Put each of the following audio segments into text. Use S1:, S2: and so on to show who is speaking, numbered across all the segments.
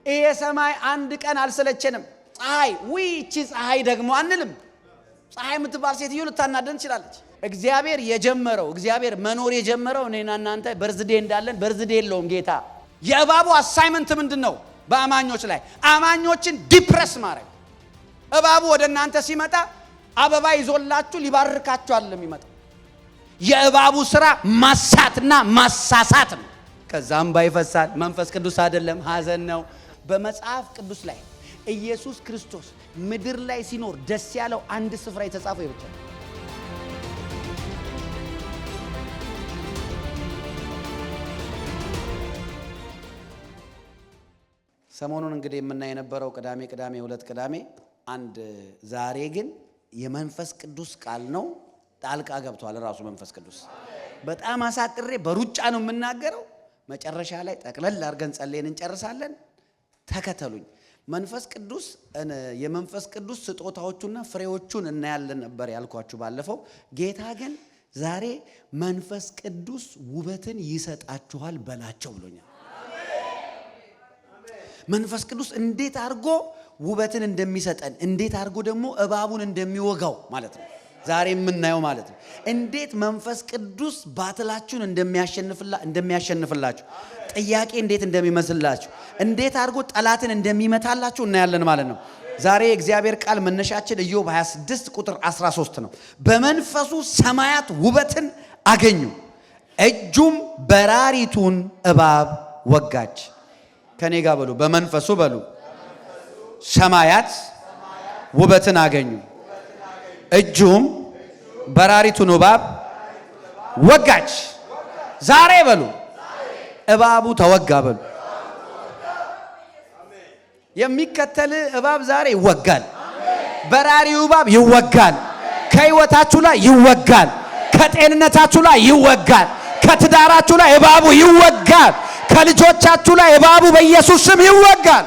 S1: ይሄ ሰማይ አንድ ቀን አልሰለቸንም። ፀሐይ ውይቺ ፀሐይ ደግሞ አንልም። ፀሐይ የምትባል ሴትዮ ልታናደን ትችላለች። እግዚአብሔር የጀመረው እግዚአብሔር መኖር የጀመረው እኔና እናንተ በርዝዴ እንዳለን በርዝዴ የለውም ጌታ። የእባቡ አሳይመንት ምንድነው? በአማኞች ላይ አማኞችን ዲፕረስ ማድረግ። እባቡ ወደ እናንተ ሲመጣ አበባ ይዞላችሁ ሊባርካችሁ አይደለም የሚመጣው። የእባቡ ስራ ማሳትና ማሳሳት ነው። ከዛም ባይፈሳል መንፈስ ቅዱስ አይደለም ሐዘን ነው። በመጽሐፍ ቅዱስ ላይ ኢየሱስ ክርስቶስ ምድር ላይ ሲኖር ደስ ያለው አንድ ስፍራ የተጻፈው ይብቻ። ሰሞኑን እንግዲህ የምናይ የነበረው ቅዳሜ ሁለት ቅዳሜ አንድ ዛሬ ግን የመንፈስ ቅዱስ ቃል ነው። ጣልቃ ገብቷል ራሱ መንፈስ ቅዱስ። በጣም አሳጥሬ በሩጫ ነው የምናገረው። መጨረሻ ላይ ጠቅለል አድርገን ጸልየን እንጨርሳለን። ተከተሉኝ። መንፈስ ቅዱስ የመንፈስ ቅዱስ ስጦታዎቹና ፍሬዎቹን እናያለን ነበር ያልኳችሁ ባለፈው። ጌታ ግን ዛሬ መንፈስ ቅዱስ ውበትን ይሰጣችኋል በላቸው ብሎኛል። መንፈስ ቅዱስ እንዴት አድርጎ ውበትን እንደሚሰጠን እንዴት አድርጎ ደግሞ እባቡን እንደሚወጋው ማለት ነው ዛሬ የምናየው ማለት ነው። እንዴት መንፈስ ቅዱስ ባትላችሁን እንደሚያሸንፍላችሁ ጥያቄ እንዴት እንደሚመስላችሁ እንዴት አድርጎ ጠላትን እንደሚመታላችሁ እናያለን ማለት ነው። ዛሬ የእግዚአብሔር ቃል መነሻችን ኢዮብ 26 ቁጥር 13 ነው። በመንፈሱ ሰማያት ውበትን አገኙ፣ እጁም በራሪቱን እባብ ወጋች። ከኔ ጋር በሉ፣ በመንፈሱ በሉ። ሰማያት ውበትን አገኙ፣ እጁም በራሪቱን እባብ ወጋች። ዛሬ በሉ እባቡ ተወጋ በሉ። የሚከተል እባብ ዛሬ ይወጋል። በራሪው እባብ ይወጋል። ከህይወታችሁ ላይ ይወጋል። ከጤንነታችሁ ላይ ይወጋል። ከትዳራችሁ ላይ እባቡ ይወጋል። ከልጆቻችሁ ላይ እባቡ በኢየሱስ ስም ይወጋል።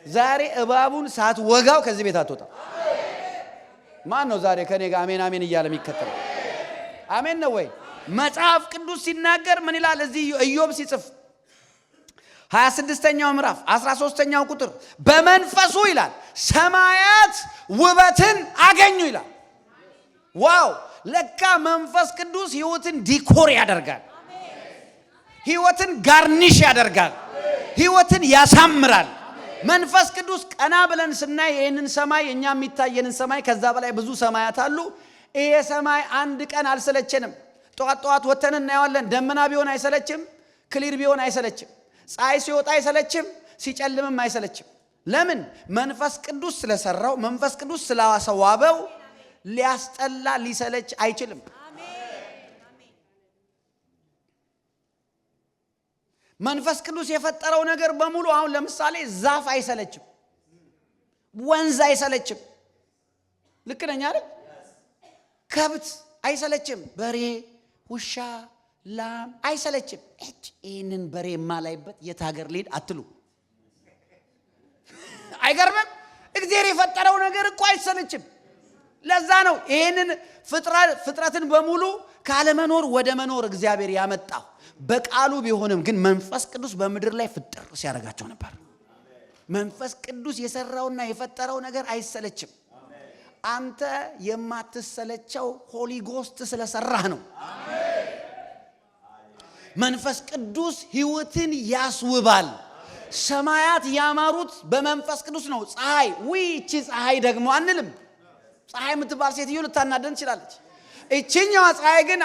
S1: ዛሬ እባቡን ሳትወጋው ከዚህ ቤት አትወጣም። ማን ነው ዛሬ ከኔ ጋር አሜን አሜን እያለ የሚከተለው? አሜን ነው ወይ? መጽሐፍ ቅዱስ ሲናገር ምን ይላል? እዚህ ኢዮብ ሲጽፍ 26ኛው ምዕራፍ 13ኛው ቁጥር በመንፈሱ ይላል ሰማያት ውበትን አገኙ ይላል። ዋው! ለካ መንፈስ ቅዱስ ህይወትን ዲኮር ያደርጋል። ህይወትን ጋርኒሽ ያደርጋል። ህይወትን ያሳምራል። መንፈስ ቅዱስ ቀና ብለን ስናይ ይሄንን ሰማይ እኛ የሚታየንን ሰማይ ከዛ በላይ ብዙ ሰማያት አሉ። ይሄ ሰማይ አንድ ቀን አልሰለቸንም። ጧት ጧት ወተን እናየዋለን። ደመና ቢሆን አይሰለችም፣ ክሊር ቢሆን አይሰለችም፣ ፀሐይ ሲወጣ አይሰለችም፣ ሲጨልምም አይሰለችም። ለምን? መንፈስ ቅዱስ ስለሰራው፣ መንፈስ ቅዱስ ስላዋሰዋበው ሊያስጠላ ሊሰለች አይችልም። መንፈስ ቅዱስ የፈጠረው ነገር በሙሉ አሁን ለምሳሌ ዛፍ አይሰለችም፣ ወንዝ አይሰለችም። ልክ ነኝ አይደል? ከብት አይሰለችም፣ በሬ፣ ውሻ፣ ላም አይሰለችም። ይህንን በሬ የማላይበት የት ሀገር ልሄድ አትሉ። አይገርምም? እግዚአብሔር የፈጠረው ነገር እኮ አይሰለችም። ለዛ ነው ይህንን ፍጥረትን በሙሉ ካለመኖር ወደ መኖር እግዚአብሔር ያመጣው። በቃሉ ቢሆንም ግን መንፈስ ቅዱስ በምድር ላይ ፍጥር ሲያደርጋቸው ነበር። መንፈስ ቅዱስ የሰራውና የፈጠረው ነገር አይሰለችም። አንተ የማትሰለቸው ሆሊ ጎስት ስለሰራህ ነው። መንፈስ ቅዱስ ህይወትን ያስውባል። ሰማያት ያማሩት በመንፈስ ቅዱስ ነው። ፀሐይ ውይቺ ፀሐይ ደግሞ አንልም። ፀሐይ የምትባል ሴትዮ ልታናደን ትችላለች። እቺኛዋ ፀሐይ ግን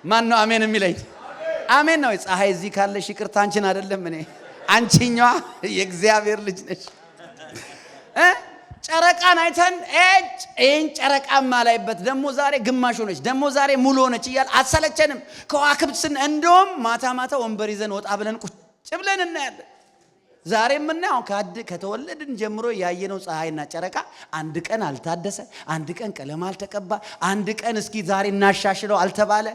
S1: ማን ነው አሜን የሚለኝ? አሜን ነው። ፀሐይ እዚህ ካለሽ ይቅርታ አንቺን አይደለም እኔ። አንቺኛዋ የእግዚአብሔር ልጅ ነሽ። ጨረቃን አይተን ይህን ጨረቃማ ላይበት ደግሞ ዛሬ ግማሽ ሆነች፣ ደግሞ ዛሬ ሙሉ ሆነች እያል አሰለቸንም። ከዋክብት እንደውም ማታ ማታ ወንበር ይዘን ወጣ ብለን ቁጭ ብለን እናያለን። ዛሬ የምናየው ከተወለድን ጀምሮ ያየነው ፀሐይና ጨረቃ አንድ ቀን አልታደሰ፣ አንድ ቀን ቀለም አልተቀባ፣ አንድ ቀን እስኪ ዛሬ እናሻሽለው አልተባለ፣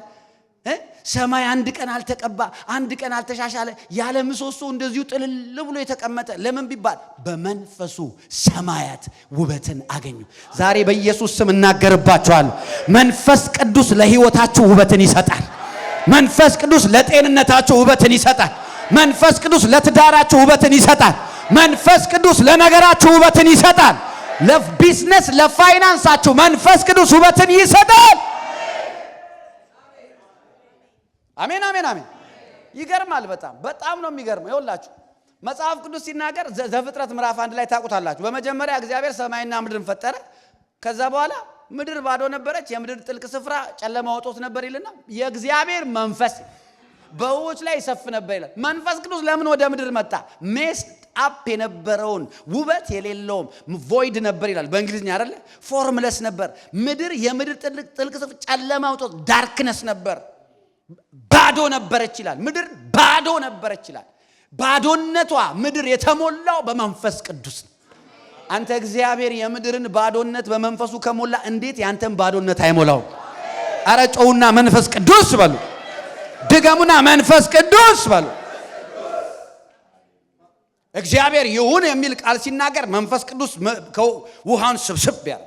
S1: ሰማይ አንድ ቀን አልተቀባ፣ አንድ ቀን አልተሻሻለ፣ ያለ ምሰሶ እንደዚሁ ጥልል ብሎ የተቀመጠ። ለምን ቢባል በመንፈሱ ሰማያት ውበትን አገኙ። ዛሬ በኢየሱስ ስም እናገርባችኋለሁ፣ መንፈስ ቅዱስ ለህይወታችሁ ውበትን ይሰጣል። መንፈስ ቅዱስ ለጤንነታችሁ ውበትን ይሰጣል። መንፈስ ቅዱስ ለትዳራችሁ ውበትን ይሰጣል። መንፈስ ቅዱስ ለነገራችሁ ውበትን ይሰጣል። ለቢዝነስ ለፋይናንሳችሁ መንፈስ ቅዱስ ውበትን ይሰጣል። አሜን አሜን አሜን። ይገርማል። በጣም ነው የሚገርመው። ይኸውላችሁ መጽሐፍ ቅዱስ ሲናገር ዘፍጥረት ምዕራፍ 1 ላይ ታውቁታላችሁ። በመጀመሪያ እግዚአብሔር ሰማይና ምድርን ፈጠረ። ከዛ በኋላ ምድር ባዶ ነበረች፣ የምድር ጥልቅ ስፍራ ጨለማ ወጦት ነበር ይልና የእግዚአብሔር መንፈስ በውኆች ላይ ይሰፍ ነበር ይላል። መንፈስ ቅዱስ ለምን ወደ ምድር መጣ? ሜስድ አፕ የነበረውን ውበት የሌለውም ቮይድ ነበር ይላል በእንግሊዝኛ አይደለ? ፎርምለስ ነበር ምድር። የምድር ጥልቅ ስፍራ ጨለማ ወጦት ዳርክነስ ነበር፣ ባዶ ነበረች ይላል። ምድር ባዶ ነበረች ይላል። ባዶነቷ ምድር የተሞላው በመንፈስ ቅዱስ ነው። አንተ እግዚአብሔር የምድርን ባዶነት በመንፈሱ ከሞላ እንዴት ያንተን ባዶነት አይሞላው? አረ ጮውና መንፈስ ቅዱስ በሉ። ድገሙና መንፈስ ቅዱስ በሉ። እግዚአብሔር ይሁን የሚል ቃል ሲናገር መንፈስ ቅዱስ ውሃውን ስብስብ ያለ።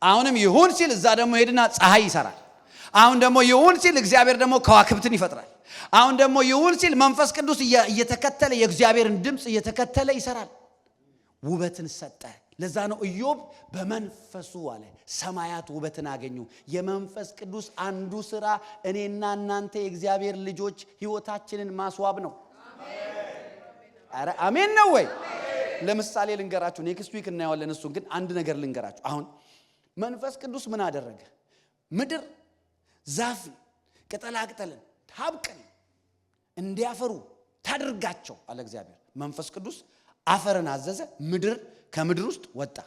S1: አሁንም ይሁን ሲል እዛ ደግሞ ሄድና ፀሐይ ይሰራል። አሁን ደግሞ ይሁን ሲል እግዚአብሔር ደግሞ ከዋክብትን ይፈጥራል። አሁን ደግሞ ይሁን ሲል መንፈስ ቅዱስ እየተከተለ የእግዚአብሔርን ድምጽ እየተከተለ ይሰራል። ውበትን ሰጠ። ለዛ ነው ኢዮብ በመንፈሱ አለ ሰማያት ውበትን አገኙ። የመንፈስ ቅዱስ አንዱ ስራ እኔና እናንተ የእግዚአብሔር ልጆች ህይወታችንን ማስዋብ ነው። አረ አሜን ነው ወይ? ለምሳሌ ልንገራችሁ፣ ኔክስት ዊክ እናየዋለን። እሱን ግን አንድ ነገር ልንገራችሁ። አሁን መንፈስ ቅዱስ ምን አደረገ? ምድር ዛፍ ቅጠላቅጠልን ታብቅን እንዲያፈሩ ታድርጋቸው አለ እግዚአብሔር። መንፈስ ቅዱስ አፈርን አዘዘ። ምድር ከምድር ውስጥ ወጣ፣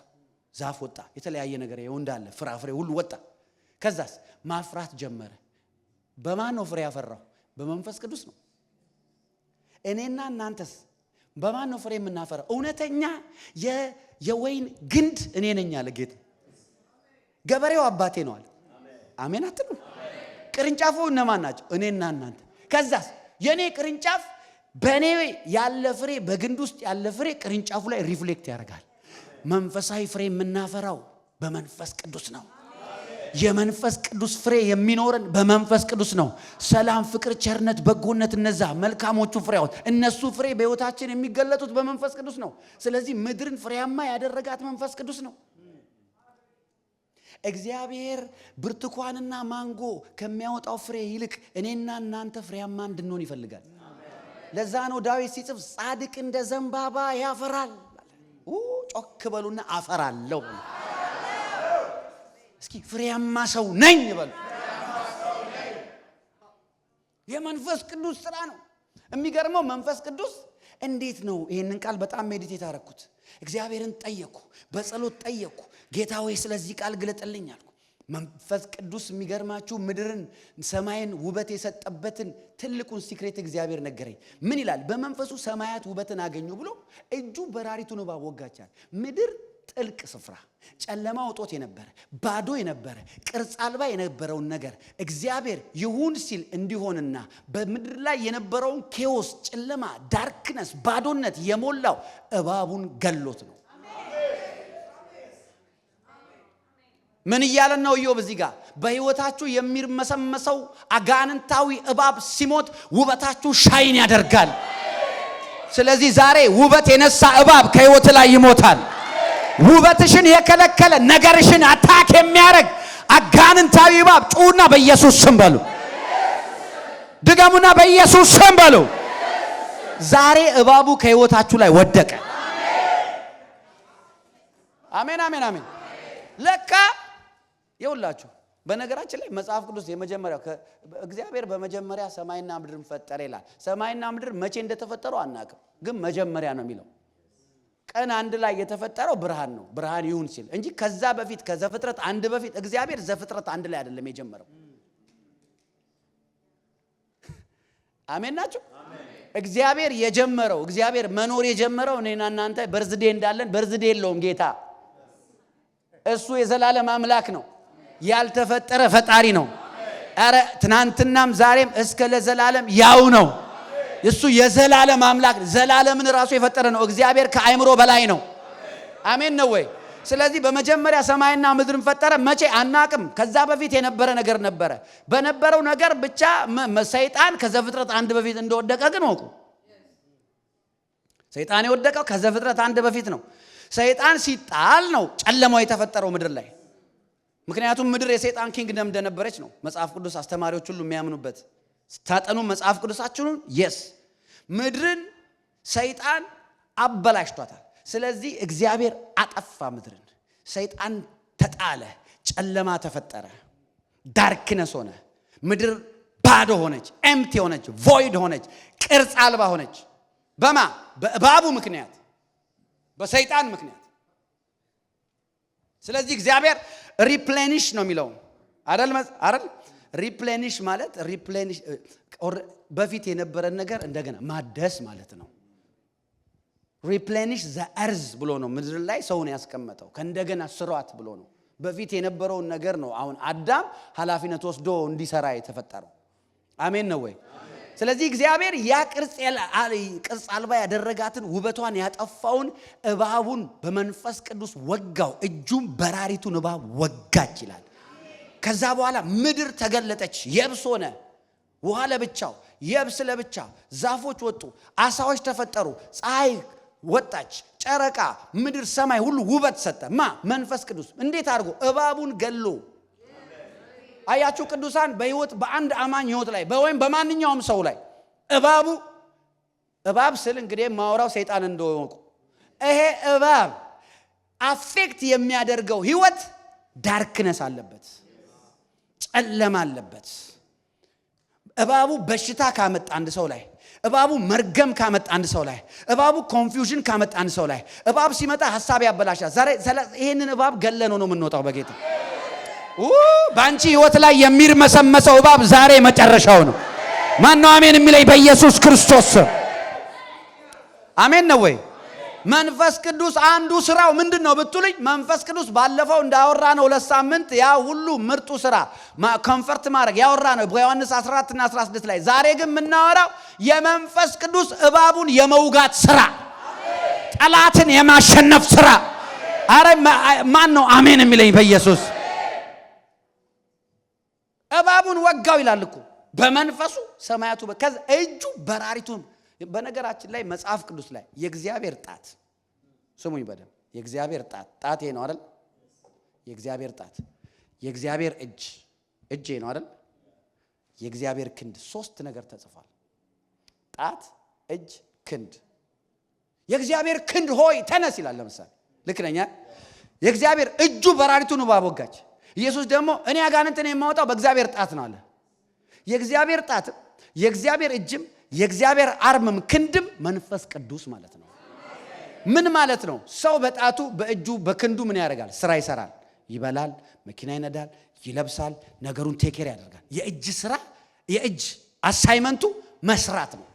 S1: ዛፍ ወጣ፣ የተለያየ ነገር እንዳለ ፍራፍሬ ሁሉ ወጣ። ከዛስ ማፍራት ጀመረ። በማን ነው ፍሬ ያፈራው? በመንፈስ ቅዱስ ነው። እኔና እናንተስ በማን ነው ፍሬ የምናፈራው? እውነተኛ የወይን ግንድ እኔ ነኝ አለ ጌታ። ገበሬው አባቴ ነው አለ። አሜን አትሉ? ቅርንጫፉ እነማን ናቸው? እኔና እናንተ። ከዛስ የኔ ቅርንጫፍ በኔ ያለ ፍሬ በግንድ ውስጥ ያለ ፍሬ ቅርንጫፉ ላይ ሪፍሌክት ያደርጋል። መንፈሳዊ ፍሬ የምናፈራው በመንፈስ ቅዱስ ነው። የመንፈስ ቅዱስ ፍሬ የሚኖረን በመንፈስ ቅዱስ ነው። ሰላም፣ ፍቅር፣ ቸርነት፣ በጎነት፣ እነዛ መልካሞቹ ፍሬዎች እነሱ ፍሬ በህይወታችን የሚገለጡት በመንፈስ ቅዱስ ነው። ስለዚህ ምድርን ፍሬያማ ያደረጋት መንፈስ ቅዱስ ነው። እግዚአብሔር ብርቱካንና ማንጎ ከሚያወጣው ፍሬ ይልቅ እኔና እናንተ ፍሬያማ እንድንሆን ይፈልጋል። ለዛ ነው ዳዊት ሲጽፍ ጻድቅ እንደ ዘንባባ ያፈራል። ጮክ በሉና አፈራለሁ። እስኪ ፍሬያማ ሰው ነኝ በሉ። የመንፈስ ቅዱስ ስራ ነው። የሚገርመው መንፈስ ቅዱስ እንዴት ነው? ይሄንን ቃል በጣም ሜዲቴት አደረኩት። እግዚአብሔርን ጠየኩ፣ በጸሎት ጠየኩ። ጌታ ሆይ ስለዚህ ቃል ግለጥልኝ አልኩ። መንፈስ ቅዱስ የሚገርማችሁ ምድርን ሰማይን ውበት የሰጠበትን ትልቁን ሲክሬት እግዚአብሔር ነገረኝ። ምን ይላል? በመንፈሱ ሰማያት ውበትን አገኙ ብሎ እጁ በራሪቱን እባብ ወጋቻል። ምድር ጥልቅ ስፍራ፣ ጨለማ ወጦት የነበረ ባዶ የነበረ ቅርጽ አልባ የነበረውን ነገር እግዚአብሔር ይሁን ሲል እንዲሆንና በምድር ላይ የነበረውን ኬዎስ፣ ጨለማ፣ ዳርክነስ፣ ባዶነት የሞላው እባቡን ገሎት ነው። ምን እያለን ነው ኢዮብ እዚህ ጋር? በህይወታችሁ የሚርመሰመሰው አጋንንታዊ እባብ ሲሞት ውበታችሁ ሻይን ያደርጋል። ስለዚህ ዛሬ ውበት የነሳ እባብ ከህይወት ላይ ይሞታል። ውበትሽን የከለከለ ነገርሽን አታክ የሚያደርግ አጋንንታዊ እባብ ጩና በኢየሱስ ስም በሉ። ድገሙና በኢየሱስ ስም በሉ። ዛሬ እባቡ ከህይወታችሁ ላይ ወደቀ። አሜን አሜን አሜን። ለካ ይውላችሁ በነገራችን ላይ መጽሐፍ ቅዱስ የመጀመሪያው እግዚአብሔር በመጀመሪያ ሰማይና ምድርን ፈጠረ ይላል። ሰማይና ምድር መቼ እንደተፈጠሩ አናውቅም፣ ግን መጀመሪያ ነው የሚለው። ቀን አንድ ላይ የተፈጠረው ብርሃን ነው። ብርሃን ይሁን ሲል እንጂ ከዛ በፊት ከዘፍጥረት አንድ በፊት እግዚአብሔር ዘፍጥረት አንድ ላይ አይደለም የጀመረው። አሜን ናችሁ? እግዚአብሔር የጀመረው እግዚአብሔር መኖር የጀመረው እኔና እናንተ በርዝዴ እንዳለን በርዝዴ የለውም ጌታ። እሱ የዘላለም አምላክ ነው። ያልተፈጠረ ፈጣሪ ነው። አረ ትናንትናም ዛሬም እስከ ለዘላለም ያው ነው። እሱ የዘላለም አምላክ ዘላለምን ራሱ የፈጠረ ነው። እግዚአብሔር ከአይምሮ በላይ ነው። አሜን ነው ወይ? ስለዚህ በመጀመሪያ ሰማይና ምድርን ፈጠረ። መቼ አናቅም። ከዛ በፊት የነበረ ነገር ነበረ። በነበረው ነገር ብቻ ሰይጣን ከዘፍጥረት አንድ በፊት እንደወደቀ ግን ወቁ ሰይጣን የወደቀው ከዘፍጥረት 1 በፊት ነው። ሰይጣን ሲጣል ነው ጨለማው የተፈጠረው ምድር ላይ። ምክንያቱም ምድር የሰይጣን ኪንግደም እንደነበረች ነው መጽሐፍ ቅዱስ አስተማሪዎች ሁሉ የሚያምኑበት። ስታጠኑ መጽሐፍ ቅዱሳችሁን ምድርን ሰይጣን አበላሽቷታል። ስለዚህ እግዚአብሔር አጠፋ ምድርን። ሰይጣን ተጣለ፣ ጨለማ ተፈጠረ፣ ዳርክነስ ሆነ። ምድር ባዶ ሆነች፣ ኤምቲ ሆነች፣ ቮይድ ሆነች፣ ቅርጽ አልባ ሆነች። በማ በእባቡ ምክንያት፣ በሰይጣን ምክንያት። ስለዚህ እግዚአብሔር ሪፕሌኒሽ ነው የሚለው አይደል? ሪፕሌኒሽ ማለት በፊት የነበረን ነገር እንደገና ማደስ ማለት ነው። ሪፕሌኒሽ ዘ እርዝ ብሎ ነው ምድር ላይ ሰውን ያስቀመጠው። ከእንደገና ስሯት ብሎ ነው። በፊት የነበረውን ነገር ነው አሁን አዳም ኃላፊነት ወስዶ እንዲሰራ የተፈጠረው። አሜን ነው ወይ? ስለዚህ እግዚአብሔር ያ ቅርጽ አልባ ያደረጋትን ውበቷን ያጠፋውን እባቡን በመንፈስ ቅዱስ ወጋው። እጁም በራሪቱን እባብ ወጋች ይላል። ከዛ በኋላ ምድር ተገለጠች፣ የብስ ሆነ። ውሃ ለብቻው፣ የብስ ለብቻ፣ ዛፎች ወጡ፣ አሳዎች ተፈጠሩ፣ ፀሐይ ወጣች፣ ጨረቃ፣ ምድር፣ ሰማይ ሁሉ ውበት ሰጠ። መንፈስ ቅዱስ እንዴት አድርጎ? እባቡን ገሎ። አያችሁ ቅዱሳን፣ በህይወት በአንድ አማኝ ህይወት ላይ ወይም በማንኛውም ሰው ላይ እባብ ስል እንግዲህ ማወራው ሰይጣን እንደሆነ ይሄ እባብ አፌክት የሚያደርገው ህይወት ዳርክነስ አለበት፣ ጨለማ አለበት። እባቡ በሽታ ካመጣ አንድ ሰው ላይ፣ እባቡ መርገም ካመጣ አንድ ሰው ላይ፣ እባቡ ኮንፊውዥን ካመጣ አንድ ሰው ላይ፣ እባብ ሲመጣ ሐሳብ ያበላሻል። ዛሬ ይሄንን እባብ ገለነው ነው የምንወጣው በጌታ። በአንቺ ህይወት ላይ የሚርመሰመሰው እባብ ዛሬ መጨረሻው ነው። ማን ነው አሜን የሚለኝ? በኢየሱስ ክርስቶስ አሜን ነው ወይ? መንፈስ ቅዱስ አንዱ ስራው ምንድነው ብትሉኝ፣ መንፈስ ቅዱስ ባለፈው እንዳወራ ነው ለሳምንት ያ ሁሉ ምርጡ ስራ ኮንፈርት ማድረግ ያወራ ነው በዮሐንስ 14 እና 16 ላይ። ዛሬ ግን የምናወራው የመንፈስ ቅዱስ እባቡን የመውጋት ስራ፣ ጠላትን የማሸነፍ ስራ። አረ ማን ነው አሜን የሚለኝ? በኢየሱስ እባቡን ወጋው ይላል እኮ በመንፈሱ ሰማያቱ ከዛ እጁ በራሪቱ። በነገራችን ላይ መጽሐፍ ቅዱስ ላይ የእግዚአብሔር ጣት፣ ስሙኝ በደም የእግዚአብሔር ጣት ይሄ ነው አይደል? የእግዚአብሔር ጣት፣ የእግዚአብሔር እጅ ነው አይደል? የእግዚአብሔር ክንድ፣ ሶስት ነገር ተጽፏል። ጣት፣ እጅ፣ ክንድ። የእግዚአብሔር ክንድ ሆይ ተነስ ይላል። ለምሳሌ ልክ ነኝ። የእግዚአብሔር እጁ በራሪቱን እባብ ወጋች። ኢየሱስ ደግሞ እኔ አጋንንትን የማወጣው በእግዚአብሔር ጣት ነው አለ። የእግዚአብሔር ጣት፣ የእግዚአብሔር እጅም፣ የእግዚአብሔር አርምም ክንድም መንፈስ ቅዱስ ማለት ነው። ምን ማለት ነው? ሰው በጣቱ በእጁ በክንዱ ምን ያደርጋል? ስራ ይሰራል፣ ይበላል፣ መኪና ይነዳል፣ ይለብሳል፣ ነገሩን ቴኬር ያደርጋል። የእጅ ስራ፣ የእጅ አሳይመንቱ መስራት ነው።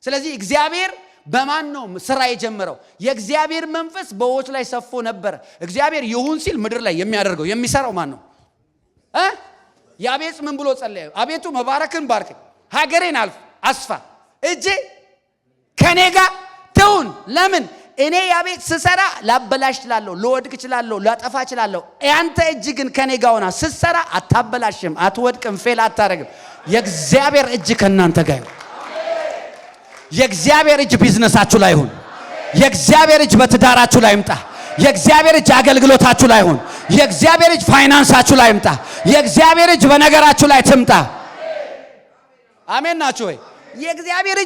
S1: ስለዚህ እግዚአብሔር በማን ነው ስራ የጀመረው? የእግዚአብሔር መንፈስ በውኆች ላይ ሰፎ ነበር። እግዚአብሔር ይሁን ሲል ምድር ላይ የሚያደርገው የሚሰራው ማን ነው? ያቤጽ ምን ብሎ ጸለየ? አቤቱ መባረክን ባርክ፣ ሀገሬን አስፋ፣ እጄ ከኔ ጋር ትሁን። ለምን? እኔ ያቤጽ ስሰራ ላበላሽ እችላለሁ፣ ልወድቅ እችላለሁ፣ ላጠፋ እችላለሁ። ያንተ እጅ ግን ከኔ ጋር ሆና ስትሰራ አታበላሽም፣ አትወድቅም፣ ፌል አታረግም። የእግዚአብሔር እጅ ከእናንተ ጋር ይሁን። የእግዚአብሔር እጅ ቢዝነሳችሁ ላይ ይሁን። የእግዚአብሔር እጅ በትዳራችሁ ላይ ይምጣ። የእግዚአብሔር እጅ አገልግሎታችሁ ላይ ይሁን። የእግዚአብሔር እጅ ፋይናንሳችሁ ላይ ይምጣ። የእግዚአብሔር እጅ በነገራችሁ ላይ ትምጣ። አሜን ናችሁ ወይ? የእግዚአብሔር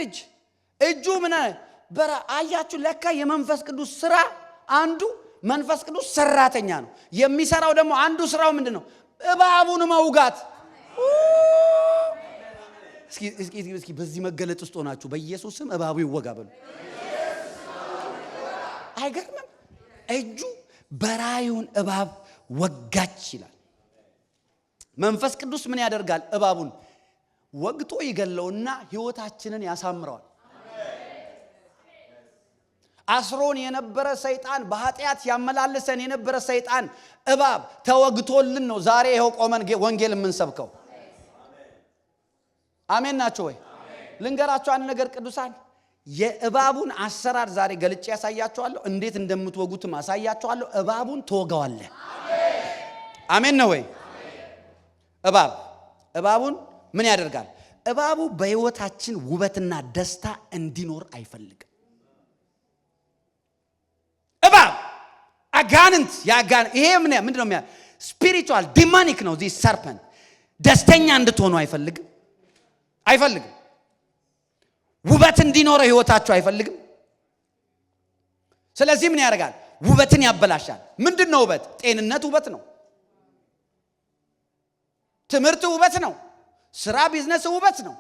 S1: እጅ እጁ ምን አያችሁ? ለካ የመንፈስ ቅዱስ ስራ አንዱ መንፈስ ቅዱስ ሰራተኛ ነው። የሚሰራው ደግሞ አንዱ ስራው ምንድነው? እባቡን መውጋት። እስኪ በዚህ መገለጥ ውስጥ ሆናችሁ በኢየሱስ ስም እባቡ ይወጋ በሉ። አይገርምም? እጁ በራዩን እባብ ወጋች ይላል። መንፈስ ቅዱስ ምን ያደርጋል? እባቡን ወግቶ ይገለውና ህይወታችንን ያሳምረዋል። አስሮን የነበረ ሰይጣን፣ በኃጢአት ያመላለሰን የነበረ ሰይጣን እባብ ተወግቶልን ነው ዛሬ ይሄው ቆመን ወንጌል የምንሰብከው። አሜን ናቸው ወይ? ልንገራችሁ አንድ ነገር ቅዱሳን፣ የእባቡን አሰራር ዛሬ ገልጬ ያሳያችኋለሁ። እንዴት እንደምትወጉትም አሳያችኋለሁ። እባቡን ትወጋዋለህ። አሜን ነው ወይ? እባቡን ምን ያደርጋል? እባቡ በህይወታችን ውበትና ደስታ እንዲኖር አይፈልግም። እባብ አጋንንት ይሄ ምንድነው? ስፒሪቹዋል ዲማኒክ ነው። ዚህ ሰርፐንት ደስተኛ እንድትሆኑ አይፈልግም። ውበት እንዲኖረው ህይወታችሁ አይፈልግም። ስለዚህ ምን ያደርጋል? ውበትን ያበላሻል። ምንድነው ውበት? ጤንነት ውበት ነው። ትምህርት ውበት ነው። ስራ ቢዝነስ ውበት ነው።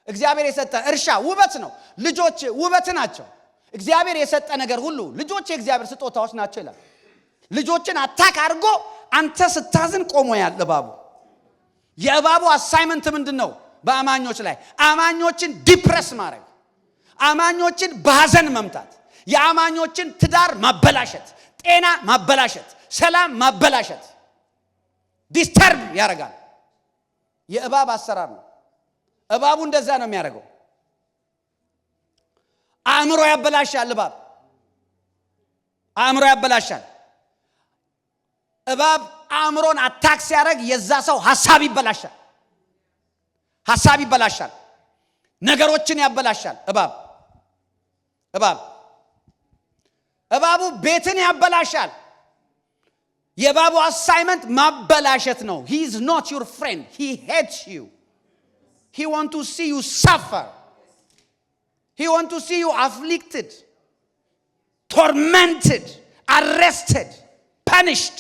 S1: እግዚአብሔር የሰጠ እርሻ ውበት ነው። ልጆች ውበት ናቸው። እግዚአብሔር የሰጠ ነገር ሁሉ ልጆች የእግዚአብሔር ስጦታዎች ናቸው ይላል። ልጆችን አታክ አድርጎ አንተ ስታዝን ቆሞ ያለ እባቡ። የእባቡ አሳይመንት ምንድነው? በአማኞች ላይ አማኞችን ዲፕረስ ማድረግ፣ አማኞችን በሐዘን መምታት፣ የአማኞችን ትዳር ማበላሸት፣ ጤና ማበላሸት፣ ሰላም ማበላሸት፣ ዲስተርብ ያደርጋል። የእባብ አሰራር ነው። እባቡ እንደዛ ነው የሚያደርገው። አእምሮ ያበላሻል። እባብ አእምሮ ያበላሻል። እባብ አእምሮን አታክ ሲያደርግ የዛ ሰው ሐሳብ ይበላሻል። ነገሮችን ያበላሻል። እባቡ ቤትን ያበላሻል። የእባቡ አሳይመንት ማበላሸት ነው። he is not your friend, he hates you, he want to see you suffer, he want to see you afflicted, tormented, arrested, punished.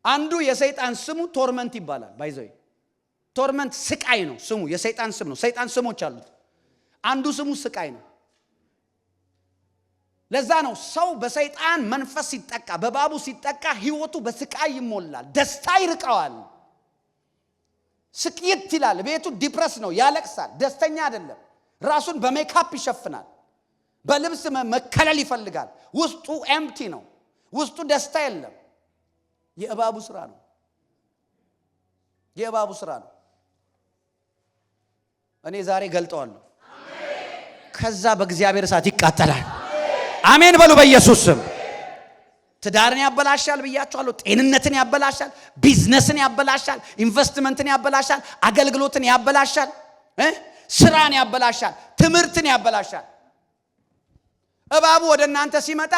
S1: አንዱ የሰይጣን ስሙ ቶርመንት ይባላል። ባይዘይ ቶርመንት ስቃይ ነው ስሙ፣ የሰይጣን ስም ነው። ሰይጣን ስሞች አሉት። አንዱ ስሙ ስቃይ ነው። ለዛ ነው ሰው በሰይጣን መንፈስ ሲጠቃ፣ በእባቡ ሲጠቃ ህይወቱ በስቃይ ይሞላል። ደስታ ይርቀዋል። ስቅይት ይላል። ቤቱ ዲፕረስ ነው፣ ያለቅሳል፣ ደስተኛ አይደለም። ራሱን በሜካፕ ይሸፍናል፣ በልብስ መከለል ይፈልጋል። ውስጡ ኤምፕቲ ነው፣ ውስጡ ደስታ የለም። የእባቡ ስራ ነው። እኔ ዛሬ ገልጠዋለሁ። ከዛ በእግዚአብሔር እሳት ይቃጠላል። አሜን በሉ በኢየሱስ ስም። ትዳርን ያበላሻል ብያችኋለሁ። ጤንነትን ያበላሻል፣ ቢዝነስን ያበላሻል፣ ኢንቨስትመንትን ያበላሻል፣ አገልግሎትን ያበላሻል፣ ስራን ያበላሻል፣ ትምህርትን ያበላሻል። እባቡ ወደ እናንተ ሲመጣ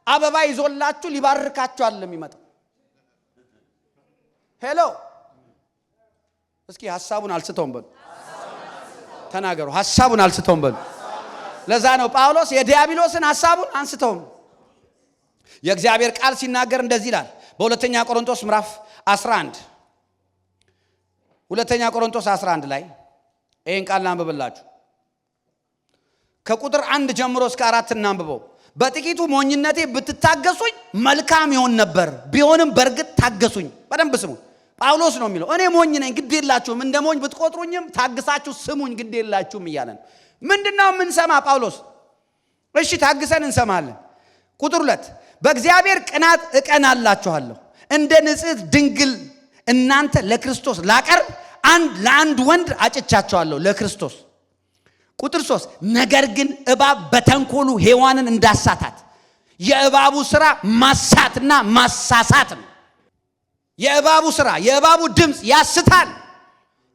S1: አበባ ይዞላችሁ ሊባርካችሁ አይደለም የሚመጣው። ሄሎ እስኪ ሐሳቡን አልስተውም በሉ። ተናገሩ። ሐሳቡን አልስተውም በሉ። ለዛ ነው ጳውሎስ የዲያብሎስን ሐሳቡን አንስተውም። የእግዚአብሔር ቃል ሲናገር እንደዚህ ይላል በሁለተኛ ቆሮንቶስ ምዕራፍ 11 ሁለተኛ ቆሮንቶስ 11 ላይ ይሄን ቃል እናንብብላችሁ። ከቁጥር 1 ጀምሮ እስከ 4 እናንብበው። በጥቂቱ ሞኝነቴ ብትታገሱኝ መልካም ይሆን ነበር፣ ቢሆንም በርግጥ ታገሱኝ። በደንብ ስሙ። ጳውሎስ ነው የሚለው። እኔ ሞኝ ነኝ፣ ግድ የላችሁም፣ እንደ ሞኝ ብትቆጥሩኝም ታግሳችሁ ስሙኝ፣ ግድ የላችሁም እያለ ነው። ምንድነው የምንሰማ? ጳውሎስ እሺ ታግሰን እንሰማለን። ቁጥር 2 በእግዚአብሔር ቅናት እቀናላችኋለሁ፣ እንደ ንጽሕት ድንግል እናንተ ለክርስቶስ ላቀርብ ለአንድ ወንድ አጭቻቸዋለሁ ለክርስቶስ። ቁጥር 3 ነገር ግን እባብ በተንኮሉ ሔዋንን እንዳሳታት፣ የእባቡ ስራ ማሳትና ማሳሳት ነው። የእባቡ ስራ፣ የእባቡ ድምፅ ያስታል፣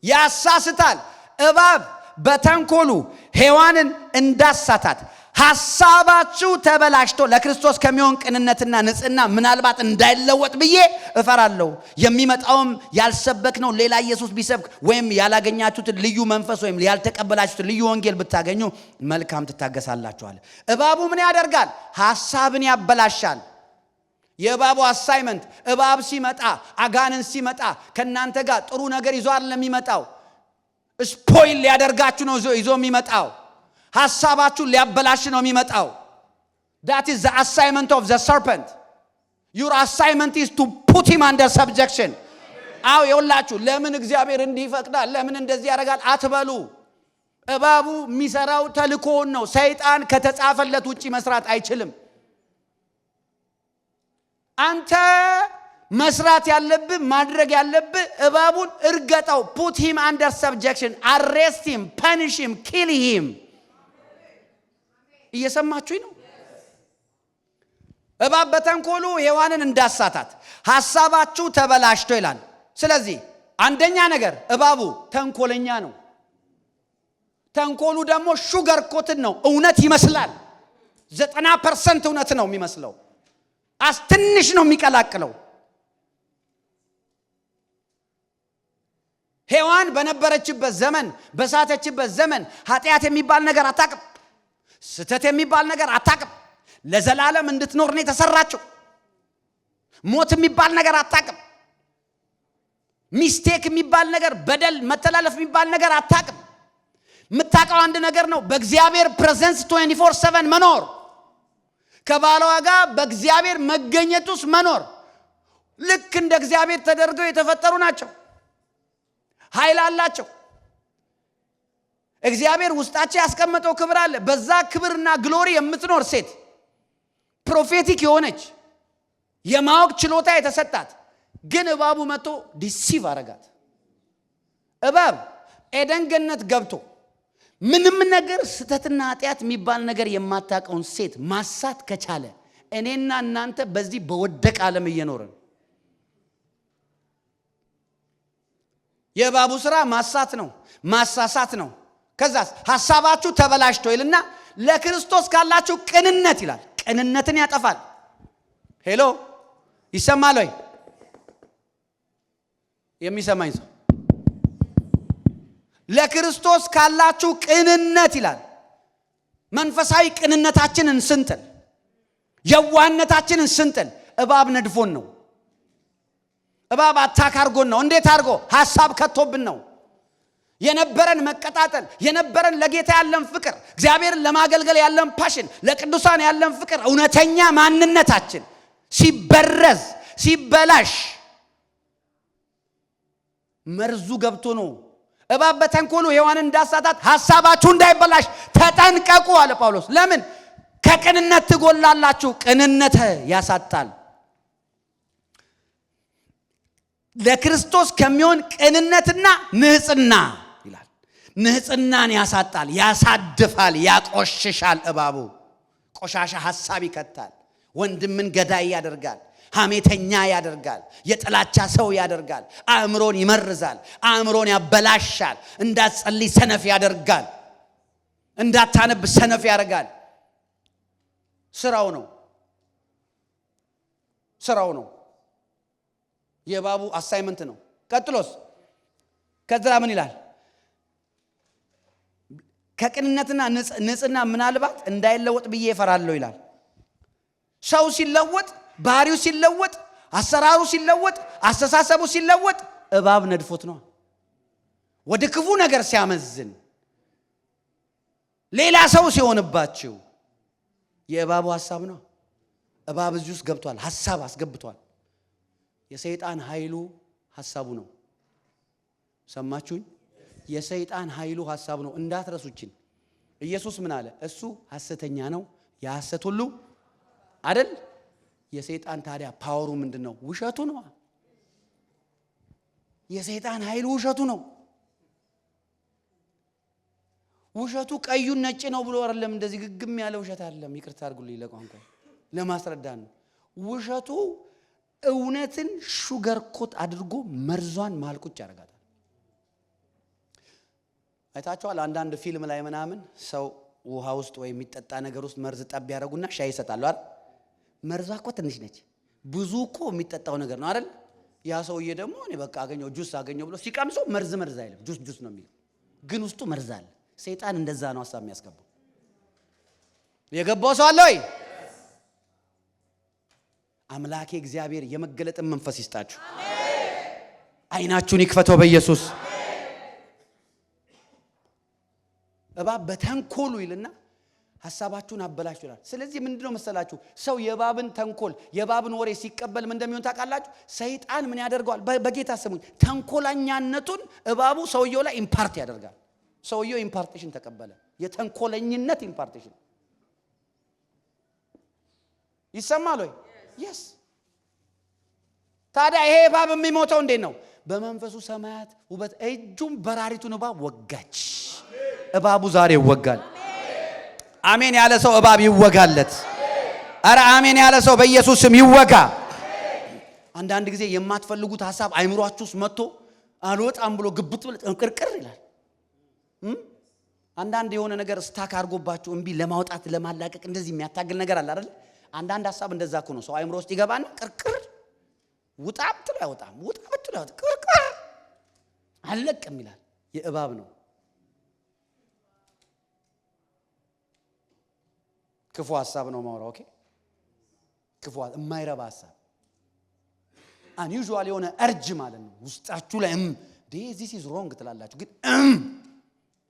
S1: ያሳስታል። እባብ በተንኮሉ ሔዋንን እንዳሳታት ሐሳባችሁ ተበላሽቶ ለክርስቶስ ከሚሆን ቅንነትና ንጽህና ምናልባት እንዳይለወጥ ብዬ እፈራለሁ። የሚመጣውም ያልሰበክነው ሌላ ኢየሱስ ቢሰብክ ወይም ያላገኛችሁትን ልዩ መንፈስ ወይም ያልተቀበላችሁትን ልዩ ወንጌል ብታገኙ መልካም ትታገሳላችኋል። እባቡ ምን ያደርጋል? ሐሳብን ያበላሻል። የእባቡ አሳይመንት እባብ ሲመጣ፣ አጋንን ሲመጣ ከናንተ ጋር ጥሩ ነገር ይዞ አይደለም የሚመጣው። ስፖይል ሊያደርጋችሁ ነው ይዞ የሚመጣው። ሐሳባችሁን ሊያበላሽ ነው የሚመጣው። that is the assignment of the serpent. your assignment is to put him under subjection. አው ይውላችሁ ለምን እግዚአብሔር እንዲህ ይፈቅዳል፣ ለምን እንደዚህ ያደርጋል አትበሉ። እባቡ የሚሰራው ተልኮውን ነው። ሰይጣን ከተጻፈለት ውጪ መስራት አይችልም። አንተ መስራት ያለብህ ማድረግ ያለብህ እባቡን እርገጠው። put him under subjection, arrest him, punish him, kill him. እየሰማችሁኝ ነው? እባብ በተንኮሉ ሔዋንን እንዳሳታት ሐሳባችሁ ተበላሽቶ ይላል። ስለዚህ አንደኛ ነገር እባቡ ተንኮለኛ ነው። ተንኮሉ ደግሞ ሹገር ኮትን ነው። እውነት ይመስላል። 90% እውነት ነው የሚመስለው። ትንሽ ነው የሚቀላቅለው። ሔዋን በነበረችበት ዘመን በሳተችበት ዘመን ኃጢአት የሚባል ነገር አታውቅም። ስተት የሚባል ነገር አታውቅም። ለዘላለም እንድትኖር ነው የተሰራችው። ሞት የሚባል ነገር አታውቅም። ሚስቴክ የሚባል ነገር፣ በደል መተላለፍ የሚባል ነገር አታውቅም። የምታውቀው አንድ ነገር ነው፣ በእግዚአብሔር ፕሬዘንስ 24/7 መኖር፣ ከባሏ ጋር በእግዚአብሔር መገኘት ውስጥ መኖር። ልክ እንደ እግዚአብሔር ተደርገው የተፈጠሩ ናቸው። ኃይል አላቸው። እግዚአብሔር ውስጣቸው ያስቀመጠው ክብር አለ። በዛ ክብርና ግሎሪ የምትኖር ሴት ፕሮፌቲክ የሆነች የማወቅ ችሎታ የተሰጣት፣ ግን እባቡ መጥቶ ዲሲቭ አረጋት። እባብ ኤደን ገነት ገብቶ ምንም ነገር ስተትና ኃጢአት የሚባል ነገር የማታውቀውን ሴት ማሳት ከቻለ እኔና እናንተ በዚህ በወደቀ ዓለም እየኖርን የእባቡ ስራ ማሳት ነው፣ ማሳሳት ነው። ከዛስ ሐሳባችሁ ተበላሽቶ ይልና ለክርስቶስ ካላችሁ ቅንነት ይላል። ቅንነትን ያጠፋል። ሄሎ ይሰማል ወይ? የሚሰማኝ ሰው ለክርስቶስ ካላችሁ ቅንነት ይላል። መንፈሳዊ ቅንነታችንን ስንጥል፣ የዋህነታችንን ስንጥል እባብ ነድፎን ነው። እባብ አታክ አርጎን ነው። እንዴት አርጎ? ሐሳብ ከቶብን ነው። የነበረን መቀጣጠል፣ የነበረን ለጌታ ያለን ፍቅር፣ እግዚአብሔርን ለማገልገል ያለን ፓሽን፣ ለቅዱሳን ያለን ፍቅር፣ እውነተኛ ማንነታችን ሲበረዝ ሲበላሽ መርዙ ገብቶ ነው። እባብ በተንኮሉ ሔዋንን እንዳሳታት ሐሳባችሁ እንዳይበላሽ ተጠንቀቁ አለ ጳውሎስ። ለምን? ከቅንነት ትጎላላችሁ። ቅንነት ያሳጣል። ለክርስቶስ ከሚሆን ቅንነትና ንጽህና ይላል። ንጽህናን ያሳጣል፣ ያሳድፋል፣ ያቆሽሻል። እባቡ ቆሻሻ ሐሳብ ይከታል። ወንድምን ገዳይ ያደርጋል፣ ሐሜተኛ ያደርጋል፣ የጥላቻ ሰው ያደርጋል፣ አእምሮን ይመርዛል፣ አእምሮን ያበላሻል፣ እንዳትጸልይ ሰነፍ ያደርጋል፣ እንዳታነብ ሰነፍ ያደርጋል። ስራው ነው፣ ስራው ነው። የእባቡ አሳይመንት ነው። ቀጥሎስ ከዛ ምን ይላል? ከቅንነትና ንጽህና ምናልባት እንዳይለወጥ ብዬ እፈራለሁ ይላል። ሰው ሲለወጥ፣ ባህሪው ሲለወጥ፣ አሰራሩ ሲለወጥ፣ አስተሳሰቡ ሲለወጥ እባብ ነድፎት ነው። ወደ ክፉ ነገር ሲያመዝን፣ ሌላ ሰው ሲሆንባችሁ የእባቡ ሐሳብ ነው። እባብ እዚህ ውስጥ ገብቷል፣ ሐሳብ አስገብቷል። የሰይጣን ኃይሉ ሐሳቡ ነው። ሰማችሁኝ? የሰይጣን ኃይሉ ሐሳቡ ነው። እንዳትረሱችን። ኢየሱስ ምን አለ? እሱ ሐሰተኛ ነው፣ የሐሰት ሁሉ አይደል? የሰይጣን ታዲያ ፓወሩ ምንድነው? ውሸቱ ነው። የሰይጣን ኃይሉ ውሸቱ ነው። ውሸቱ ቀዩን ነጭ ነው ብሎ አይደለም። እንደዚህ ግግም ያለ ውሸት አይደለም። ይቅርታ አድርጉልኝ ለቋንቋ ለማስረዳት ነው። ውሸቱ እውነትን ሹገር ኮት አድርጎ መርዟን ማልቁጭ ያደርጋታል። አይታችኋል? አንዳንድ ፊልም ላይ ምናምን ሰው ውሃ ውስጥ ወይ የሚጠጣ ነገር ውስጥ መርዝ ጠብ ያደርጉና ሻይ ይሰጣሉ አይደል? መርዟ እኮ ትንሽ ነች፣ ብዙ እኮ የሚጠጣው ነገር ነው አይደል? ያ ሰውዬ ደግሞ እኔ በቃ አገኘው ጁስ አገኘው ብሎ ሲቀምሰው መርዝ አይልም፣ ጁስ ነው የሚለው፣ ግን ውስጡ መርዝ አለ። ሰይጣን እንደዛ ነው ሐሳብ የሚያስገባው። የገባው ሰው አለ ወይ? አምላኬ እግዚአብሔር የመገለጥን መንፈስ ይስጣችሁ። አይናችሁን ይክፈተው በኢየሱስ። እባብ በተንኮሉ ይልና ሐሳባችሁን አበላሽቱ ይላል። ስለዚህ ምንድነው መሰላችሁ? ሰው የእባብን ተንኮል የእባብን ወሬ ሲቀበል ምን እንደሚሆን ታውቃላችሁ? ሰይጣን ምን ያደርገዋል? በጌታ ስሙኝ፣ ተንኮለኛነቱን እባቡ ሰውየው ላይ ኢምፓርት ያደርጋል። ሰውየው ኢምፓርቴሽን ተቀበለ፣ የተንኮለኝነት ኢምፓርቴሽን። ይሰማል ወይ? yes። ታዲያ ይሄ እባብ የሚሞተው እንዴት ነው? በመንፈሱ ሰማያት ውበት እጁም በራሪቱን እባብ ወጋች። እባቡ ዛሬ ይወጋል። አሜን ያለ ሰው እባብ ይወጋለት። አረ አሜን ያለ ሰው በኢየሱስ ስም ይወጋ። አንዳንድ ጊዜ የማትፈልጉት ሐሳብ አይምሯችሁ ውስጥ መጥቶ አልወጣም ብሎ ግብት ብሎ ቅርቅር ይላል። አንዳንድ የሆነ ነገር ስታክ አድርጎባችሁ እምቢ ለማውጣት ለማላቀቅ እንደዚህ የሚያታግል ነገር አለ አይደል? አንዳንድ ሐሳብ እንደዛ እኮ ነው። ሰው አይምሮ ውስጥ ይገባና ቅርቅር ውጣ ብትለው አይወጣም፣ ውጣ ብትለው ቅርቅር አለቅም ይላል። የእባብ ነው። ክፉ ሐሳብ ነው ማውራው። ኦኬ ክፉ የማይረባ ሐሳብ አንዩዥዋል የሆነ እርጅ ማለት ነው። ውስጣችሁ ላይ this is wrong ትላላችሁ። ግን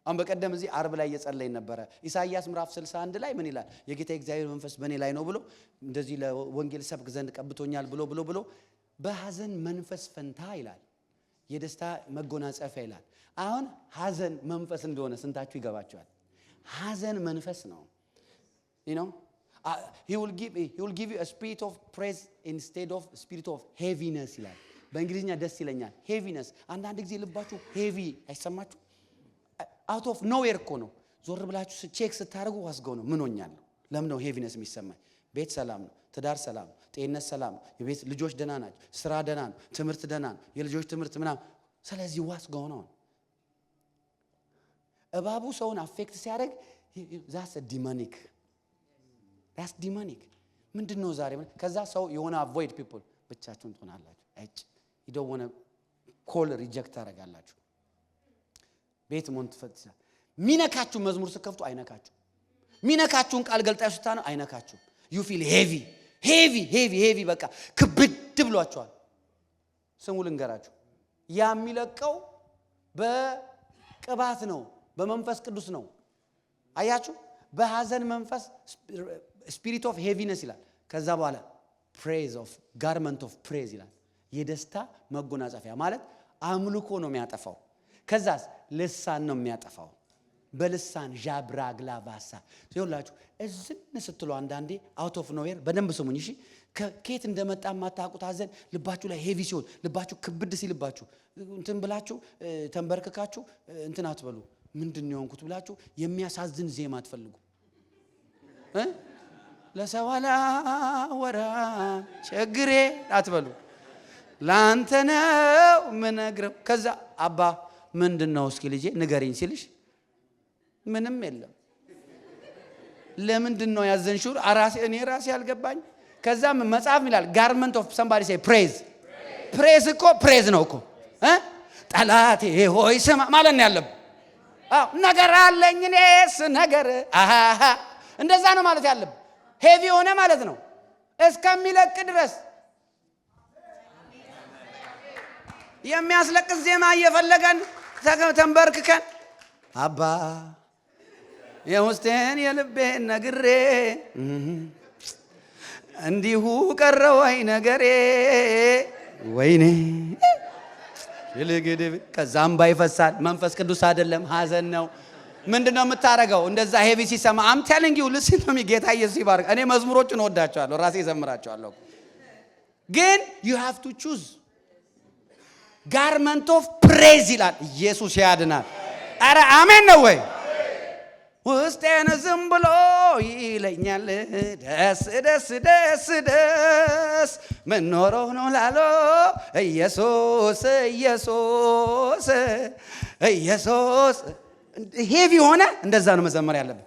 S1: አሁን በቀደም እዚህ አርብ ላይ እየጸለይን ነበረ። ኢሳይያስ ምዕራፍ 61 ላይ ምን ይላል? የጌታ እግዚአብሔር መንፈስ በእኔ ላይ ነው ብሎ እንደዚህ ለወንጌል ሰብክ ዘንድ ቀብቶኛል ብሎ በሐዘን መንፈስ ፈንታ ይላል የደስታ መጎናጸፊያ ይላል። አሁን ሐዘን መንፈስ እንደሆነ ስንታችሁ ይገባችኋል? ሐዘን መንፈስ ነው። you know he will give you a spirit of praise instead of spirit of heaviness ይላል። በእንግሊዝኛ ደስ ይለኛል heaviness። አንዳንድ ጊዜ ልባችሁ heavy አይሰማችሁ? out of nowhere እኮ ነው። ዞር ብላችሁ ቼክ ስታደርጉ ዋስገው ነው። ምን ሆኛለሁ? ለምን ነው heaviness የሚሰማኝ? ቤት ሰላም ነው፣ ትዳር ሰላም ነው፣ ጤንነት ሰላም ነው፣ የቤት ልጆች ደህና ናቸው፣ ስራ ደህና ነው፣ ትምህርት ደህና ነው፣ የልጆች ትምህርት ምናምን። ስለዚህ ዋስገው ነው። እባቡ ሰውን አፌክት ሲያደርግ that's demonic ምንድነው ዛሬ? ከዛ ሰው የሆነ avoid people ብቻችሁን ትሆናላችሁ። you don't want to call reject ታረጋላችሁ። ቤት ሞንት ፈትሳ ሚነካችሁ መዝሙር ስከፍቱ አይነካችሁ። ሚነካችሁን ቃል ገልጣችሁ ስታኑ አይነካችሁ። you feel heavy በቃ ክብድ ብሏችኋል። ስሙ ልንገራችሁ፣ ያ የሚለቀው በቅባት ነው፣ በመንፈስ ቅዱስ ነው። አያችሁ? በሐዘን መንፈስ spirit of heaviness ይላል። ከዛ በኋላ garment of praise ይላል። የደስታ መጎናጸፊያ ማለት አምልኮ ነው የሚያጠፋው። ከዛስ ልሳን ነው የሚያጠፋው። በልሳን ጃብራግላባሳ ይኸውላችሁ እዝን ስትሉ አንዳንዴ out of nowhere በደንብ ስሙኝ እሺ። ከኬት እንደመጣ ማታውቁት ሐዘን ልባችሁ ላይ ሄቪ ሲሆን፣ ልባችሁ ክብድ ሲልባችሁ እንትን ብላችሁ ተንበርክካችሁ እንትን አትበሉ። ምንድነው የሆንኩት ብላችሁ የሚያሳዝን ዜማ አትፈልጉ። ለሰዋላ ወራ ቸግሬ አትበሉ። ላንተ ነው ምነግረው። ከዛ አባ ምንድነው እስኪ ልጄ ንገሪኝ ሲልሽ ምንም የለም። ለምንድነው ያዘንሽው? እኔ ራሴ አልገባኝ። ከዛም መጽሐፍ ይላል garment of somebody say praise እኮ praise ነው እኮ ጠላቴ ሆይ ስማ ማለት ነው ያለብህ። ነገር አለኝ እኔስ ነገር እንደዛ ነው ማለት ያለብህ። ሄቪ ሆነ ማለት ነው እስከሚለቅ ድረስ የሚያስለቅስ ዜማ እየፈለገን ተንበርክከን አባ የውስጤን የልቤን ነግሬ እንዲሁ ቀረ ወይ ነገሬ ወይኔ ይልግድብ። ከዛም ባይፈሳል መንፈስ ቅዱስ አይደለም ሐዘን ነው። ምንድነው የምታረገው? እንደዛ ሄቪ ሲሰማ I'm telling you listen to me። ጌታ ኢየሱስ ይባርክ። እኔ መዝሙሮችን ወዳቸዋለሁ፣ ራሴ ዘምራቸዋለሁ። ግን you have to choose garment of praise ይላል። ኢየሱስ ያድናል። አረ አሜን ነው ወይ? ውስጤን ዝም ብሎ ይለኛል ደስ ደስ ደስ ደስ ምን ኖሮ ነው ላሎ ኢየሱስ ኢየሱስ ኢየሱስ። ሄቪ ሆነ እንደዛ ነው መዘመር ያለብን።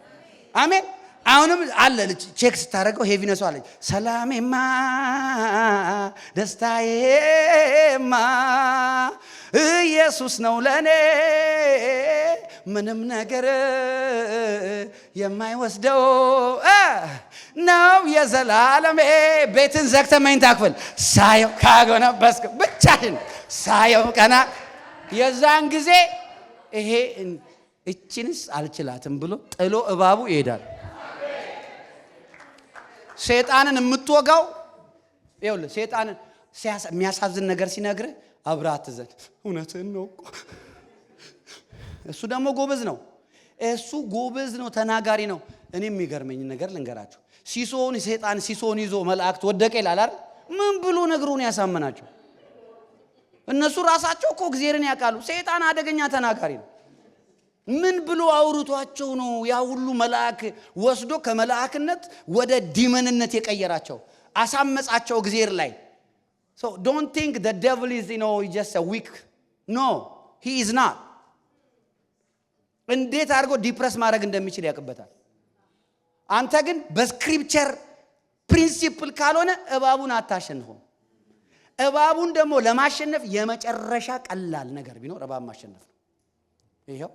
S1: አሜን። አሁንም አለ ልጅ ቼክ ስታደርገው ሄቪነሱ አለ። ሰላሜማ ደስታዬማ ኢየሱስ ነው ለኔ ምንም ነገር የማይወስደው ነው የዘላለሜ። ቤትን ዘግተህ መኝታ ክፍል ሳየው ካጎነበስክ ብቻህን ሳየው ቀና የዛን ጊዜ ይሄ እቺንስ አልችላትም ብሎ ጥሎ እባቡ ይሄዳል። ሰይጣንን የምትወጋው ይኸውልህ፣ ሰይጣንን የሚያሳዝን ነገር ሲነግርህ አብረህ አትዘን። እውነትህን ነው እኮ እሱ ደግሞ ጎበዝ ነው። እሱ ጎበዝ ነው፣ ተናጋሪ ነው። እኔ የሚገርመኝ ነገር ልንገራችሁ። ሰይጣን ሲሶን ይዞ መላእክት ወደቀ ይላል አይደል? ምን ብሎ ነግሮን ያሳመናቸው? እነሱ ራሳቸው እኮ እግዚአብሔርን ያውቃሉ። ሰይጣን አደገኛ ተናጋሪ ነው። ምን ብሎ አውርቷቸው ነው ያ ሁሉ መልአክ ወስዶ ከመላእክነት ወደ ዲመንነት የቀየራቸው? አሳመጻቸው እግዚአብሔር ላይ። So don't think the devil is just a weak ኖ he is not እንዴት አድርጎ ዲፕረስ ማድረግ እንደሚችል ያቀበታል አንተ ግን በስክሪፕቸር ፕሪንሲፕል ካልሆነ እባቡን አታሸንፈው እባቡን ደግሞ ለማሸነፍ የመጨረሻ ቀላል ነገር ቢኖር እባብ ማሸነፍ ነው ይሄው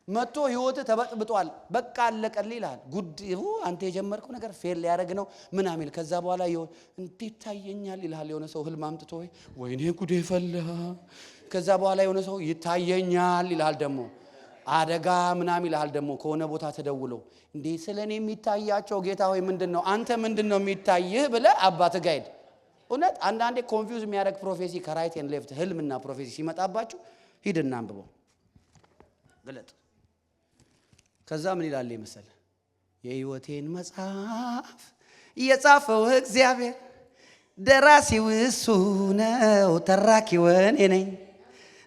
S1: መጥቶ ህይወት ተበጥብጧል በቃ አለቀልህ ይላል ጉድ አንተ የጀመርከው ነገር ፌል ሊያደርግ ነው ምን አሚል ከዛ በኋላ ይሁን እንዴት ታየኛል ይላል የሆነ ሰው ህልም አምጥቶ ወይኔ ጉድ ይፈላ ከዛ በኋላ የሆነ ሰው ይታየኛል ይላል ደግሞ አደጋ ምናምን ይላል ደግሞ ከሆነ ቦታ ተደውሎ እንዴ ስለኔ የሚታያቸው ጌታ ሆይ ምንድነው አንተ ምንድነው የሚታየህ ብለ አባት ጋይድ እውነት አንዳንዴ ኮንፊውዝ የሚያደርግ ፕሮፌሲ ከራይት ኤንድ ሌፍት ህልምና ፕሮፌሲ ሲመጣባችሁ ሂድና አንብበው ግለጥ ከዛ ምን ይላል ይመስል የህይወቴን መጽሐፍ የጻፈው እግዚአብሔር ደራሲው እሱ ነው ተራኪው እኔ ነኝ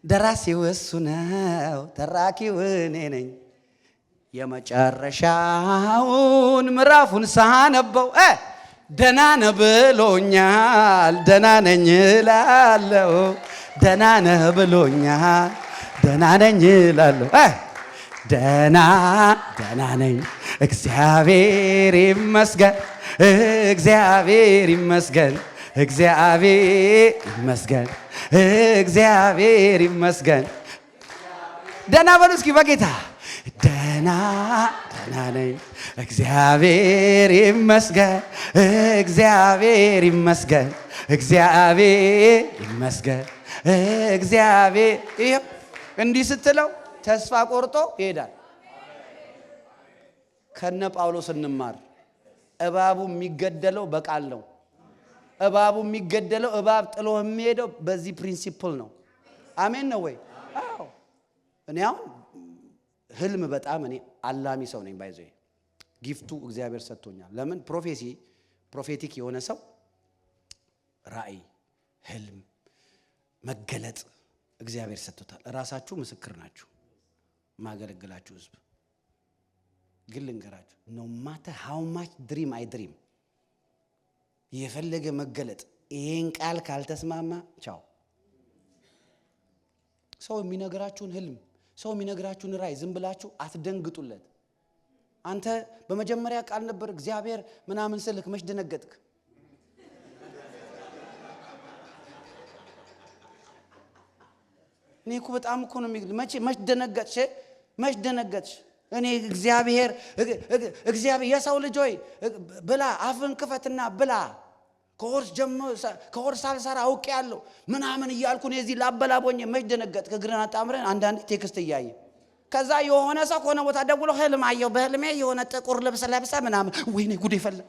S1: ደራሲው እሱ ነው ተራኪው እኔ ነኝ የመጨረሻውን ምዕራፉን ሳነበው ደና ነህ ብሎኛል ደና ነኝ እላለሁ ደና ነህ ብሎኛል ደና ነኝ እላለሁ ደና ነኝ እግዚአብሔር ይመስገን እግዚአብሔር ይመስገን እግዚአብሔር ይመስገን እግዚአብሔር ይመስገን ደና በሉ እስኪ በጌታ ደና ነኝ እግዚአብሔር ይመስገን እግዚአብሔር ይመስገን እግዚአብሔር ይመስገን እግዚአብሔር ይሄው እንዲህ ስትለው ተስፋ ቆርጦ ይሄዳል ከነ ጳውሎስ እንማር እባቡ የሚገደለው በቃል ነው እባቡ የሚገደለው እባብ ጥሎ የሚሄደው በዚህ ፕሪንሲፕል ነው አሜን ነው ወይ አዎ እኔ አሁን ህልም በጣም እኔ አላሚ ሰው ነኝ ባይዘይ ጊፍቱ እግዚአብሔር ሰጥቶኛል ለምን ፕሮፌቲክ የሆነ ሰው ራእይ ህልም መገለጥ እግዚአብሔር ሰጥቶታል ራሳችሁ ምስክር ናችሁ ማገለግላችሁ ህዝብ ግን ልንገራችሁ no matter how much dream I dream የፈለገ መገለጥ ይሄን ቃል ካልተስማማ ቻው ሰው የሚነግራችሁን ህልም ሰው የሚነግራችሁን ራእይ ዝም ብላችሁ አትደንግጡለት አንተ በመጀመሪያ ቃል ነበር እግዚአብሔር ምናምን ስልክ መች ደነገጥክ እኔኮ በጣም እኮ ነው መች ደነገጥሽ እኔ እግዚአብሔር የሰው ልጅ ሆይ ብላ አፍን ክፈትና ብላ ከወር ሳልሰራ አውቄያለሁ ምናምን እያልኩ ነው እዚህ ላበላቦኝ መች ደነገጥክ እግርን አጣምረን አንዳንድ ቴክስት እያየ ከዛ የሆነ ሰው ከሆነ ቦታ ደውሎ ህልም አየሁ በህልሜ የሆነ ጥቁር ልብስ ለብሰ ምናምን ወይኔ ጉድ ይፈላ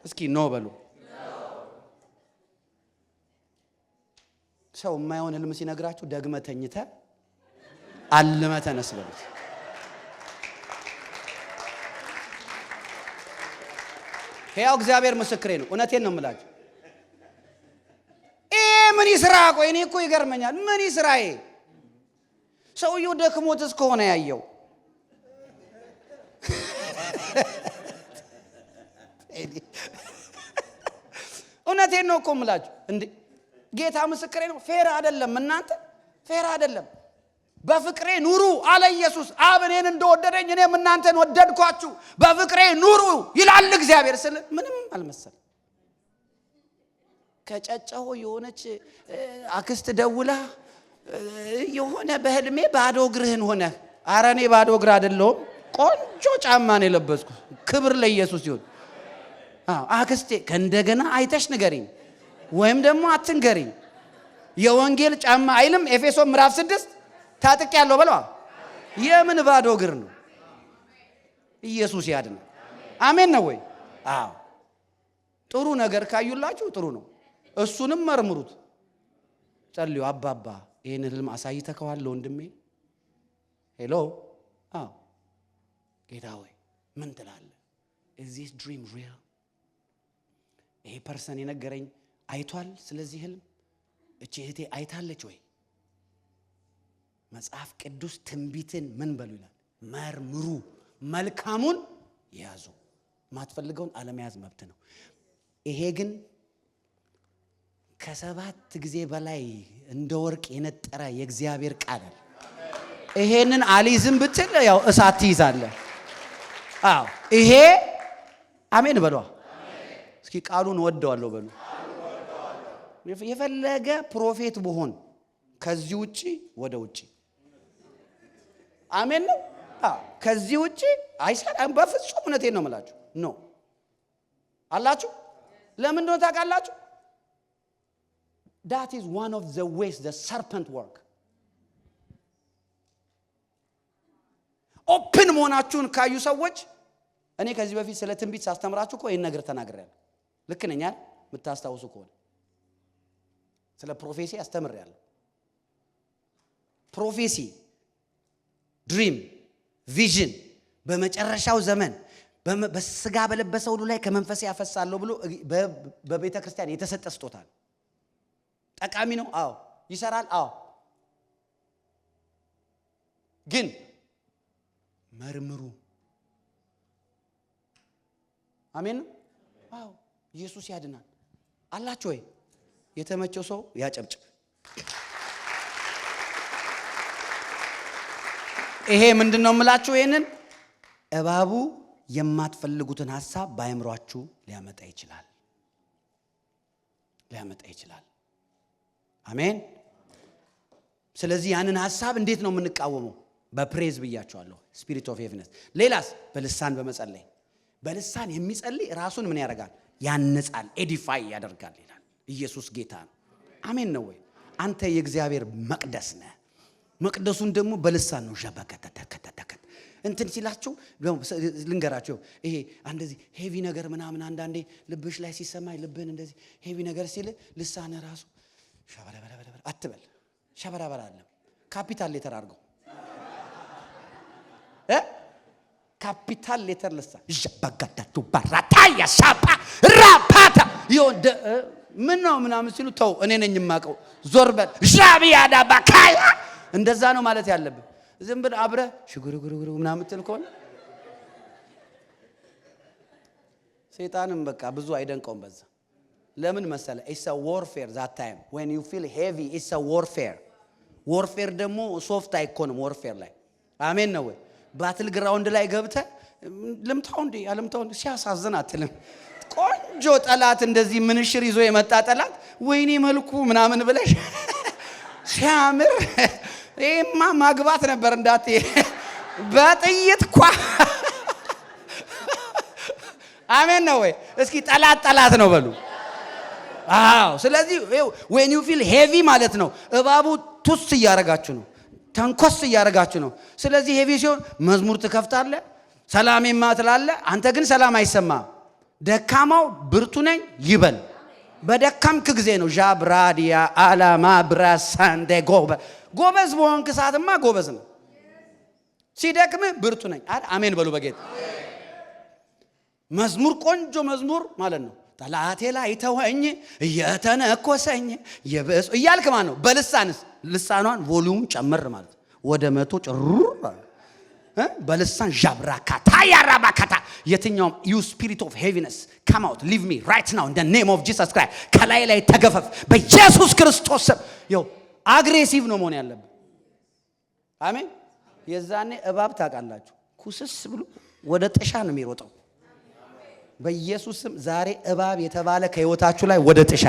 S1: እስኪ ኖ በሉ ሰው የማይሆን ህልም ሲነግራችሁ ደግመ ተኝተ አልመ ተነስ በሉት ያው እግዚአብሔር ምስክሬ ነው እውነቴን ነው የምላችሁ ምን ይስራ ቆይ እኔ እኮ ይገርመኛል ምን ይስራዬ ሰውየው ደክሞት እስከሆነ ያየው እውነቴን ነው እኮ የምላችሁ እንዴ ጌታ ምስክሬ ነው ፌር አይደለም እናንተ ፌር አይደለም በፍቅሬ ኑሩ አለ ኢየሱስ አብ እኔን እንደወደደኝ እኔም እናንተን ወደድኳችሁ በፍቅሬ ኑሩ ይላል እግዚአብሔር ስለ ምንም አልመሰል ከጨጨሆ የሆነች አክስት ደውላ የሆነ በህልሜ ባዶ እግርህን ሆነ አረኔ ባዶ እግር አይደለም ቆንጆ ጫማ ነው የለበስኩ ክብር ለኢየሱስ ይሁን አክስቴ ከእንደገና አይተሽ ንገሪኝ ወይም ደግሞ አትንገሪኝ የወንጌል ጫማ አይልም ኤፌሶን ምዕራፍ 6 ታጥቅ ያለው በለው የምን ባዶ እግር ነው ኢየሱስ ያድን አሜን ነው ወይ አዎ ጥሩ ነገር ካዩላችሁ ጥሩ ነው እሱንም መርምሩት ጸልዩ አባባ ይሄን ህልም አሳይተከዋል ወንድሜ ሄሎ አዎ ጌታ ሆይ ምን ትላለህ is this dream real ይሄ ፐርሰን የነገረኝ አይቷል ስለዚህ ህልም እቺ እህቴ አይታለች ወይ መጽሐፍ ቅዱስ ትንቢትን ምን በሉ ይላል መርምሩ መልካሙን ያዙ ማትፈልገውን አለመያዝ መብት ነው ይሄ ግን ከ7 ጊዜ በላይ እንደ ወርቅ የነጠረ የእግዚአብሔር ቃል አለ። ይሄንን አሊዝም ብትል ያው እሳት ትይዛለህ። አዎ ይሄ አሜን በሉ። እስኪ ቃሉን ወደዋለሁ በሉ። የፈለገ ፕሮፌት ብሆን ከዚህ ውጪ ወደ ውጪ አሜን ነው። ከዚህ ውጪ አይሰራም በፍጹም። እውነቴን ነው የምላችሁ። ኖ አላችሁ። ለምን እንደሆነ ታውቃላችሁ? that is one of the ways the serpent work. ኦፕን መሆናችሁን ካዩ ሰዎች እኔ ከዚህ በፊት ስለ ትንቢት ሳስተምራችሁ እኮ ይሄን ነገር ተናግሬያለሁ። ልክ ነኝ አይደል? የምታስታውሱ ከሆነ ስለ ፕሮፌሲ አስተምሬያለሁ። ፕሮፌሲ፣ ድሪም፣ ቪዥን በመጨረሻው ዘመን በስጋ በለበሰው ሁሉ ላይ ከመንፈስ ያፈሳለሁ ብሎ በቤተ ክርስቲያን የተሰጠ ስጦታ ነው። ጠቃሚ ነው። አዎ ይሰራል። አዎ ግን መርምሩ። አሜን ነው። አዎ ኢየሱስ ያድናል። አላችሁ ወይ? የተመቸው ሰው ያጨብጭብ። ይሄ ምንድነው የምላችሁ? ይሄንን እባቡ የማትፈልጉትን ሐሳብ ባይምሯችሁ ሊያመጣ ይችላል። አሜን። ስለዚህ ያንን ሐሳብ እንዴት ነው የምንቃወመው? በፕሬዝ ብያቸዋለሁ። ስፒሪት ኦፍ ሄቪነስ። ሌላስ በልሳን በመጸለይ። በልሳን የሚጸልይ ራሱን ምን ያደርጋል? ያነጻል፣ ኤዲፋይ ያደርጋል ይላል። ኢየሱስ ጌታ ነው። አሜን ነው ወይ? አንተ የእግዚአብሔር መቅደስ ነህ። መቅደሱን ደግሞ በልሳን ነው ሸበከተከተከተ እንትን ሲላችሁ ልንገራችሁ። ይሄ እንደዚህ ሄቪ ነገር ምናምን አንዳንዴ ልብሽ ላይ ሲሰማይ ልብን እንደዚህ ሄቪ ነገር ሲል ልሳነ ራሱ ሸበረበረበረ አትበል። ሸበረበረ አይደለም፣ ካፒታል ሌተር አድርገው። ካፒታል ሌተር ልሳን ጀባጋዳቱ ባራታያ ሻፓ ራፓታ ይወደ ምን ነው ምናምን ሲሉ ተው እኔ ነኝ የማውቀው ዞር በል ሻቢያዳ ባካያ እንደዛ ነው ማለት ያለብን። ዝም ብለህ አብረህ ሽጉሩጉሩጉሩ ምናምን ትል ከሆነ ሰይጣንም በቃ ብዙ አይደንቀውም በዛ። ለምን መሰለ? it's a warfare that time when you feel heavy. it's a warfare ደግሞ ሶፍት አይኮንም warfare ላይ አሜን ነው ወይ? ባትል ግራውንድ ላይ ገብተህ ልምታው እንዴ አለምታው ሲያሳዝን አትልም። ቆንጆ ጠላት እንደዚህ ምንሽር ይዞ የመጣ ጠላት ወይኔ መልኩ ምናምን ብለሽ ሲያምር ይሄማ ማግባት ነበር እንዳት በጥይት ኳ አሜን ነው ወይ? እስኪ ጠላት ነው በሉ። አዎ ስለዚህ when you feel heavy ማለት ነው እባቡ ቱስ እያረጋችሁ ነው፣ ተንኮስ እያረጋችሁ ነው። ስለዚህ ሄቪ ሲሆን መዝሙር ትከፍታለህ፣ ሰላሜማ ትላለህ። አንተ ግን ሰላም አይሰማም። ደካማው ብርቱ ነኝ ይበል። በደካምክ ጊዜ ነው ጃብራዲያ አላማ ብራሳንደ ጎበዝ በሆንክ ሰዓትማ ጎበዝ ነው። ሲደክም ብርቱ ነኝ አሜን በሉ በጌታ። መዝሙር ቆንጆ መዝሙር ማለት ነው። ጠላቴ ላይ ተወኝ እየተነኮሰኝ የበስ እያልክ ማለት ነው። በልሳንስ ልሳኗን ቮሊዩም ጨምር ማለት ወደ 100 ጭሩር በልሳን ጃብራካታ ያራባካታ የትኛውም you spirit of heaviness come out leave me right now in the name of Jesus Christ ከላይ ላይ ተገፈፍ በኢየሱስ ክርስቶስ ስም። ይኸው አግሬሲቭ ነው መሆን ያለበት። አሜን። የዛኔ እባብ ታውቃላችሁ ኩስስ ብሎ ወደ ጥሻ ነው የሚሮጠው። በኢየሱስ ስም ዛሬ እባብ የተባለ ከህይወታችሁ ላይ ወደ ጥሻ።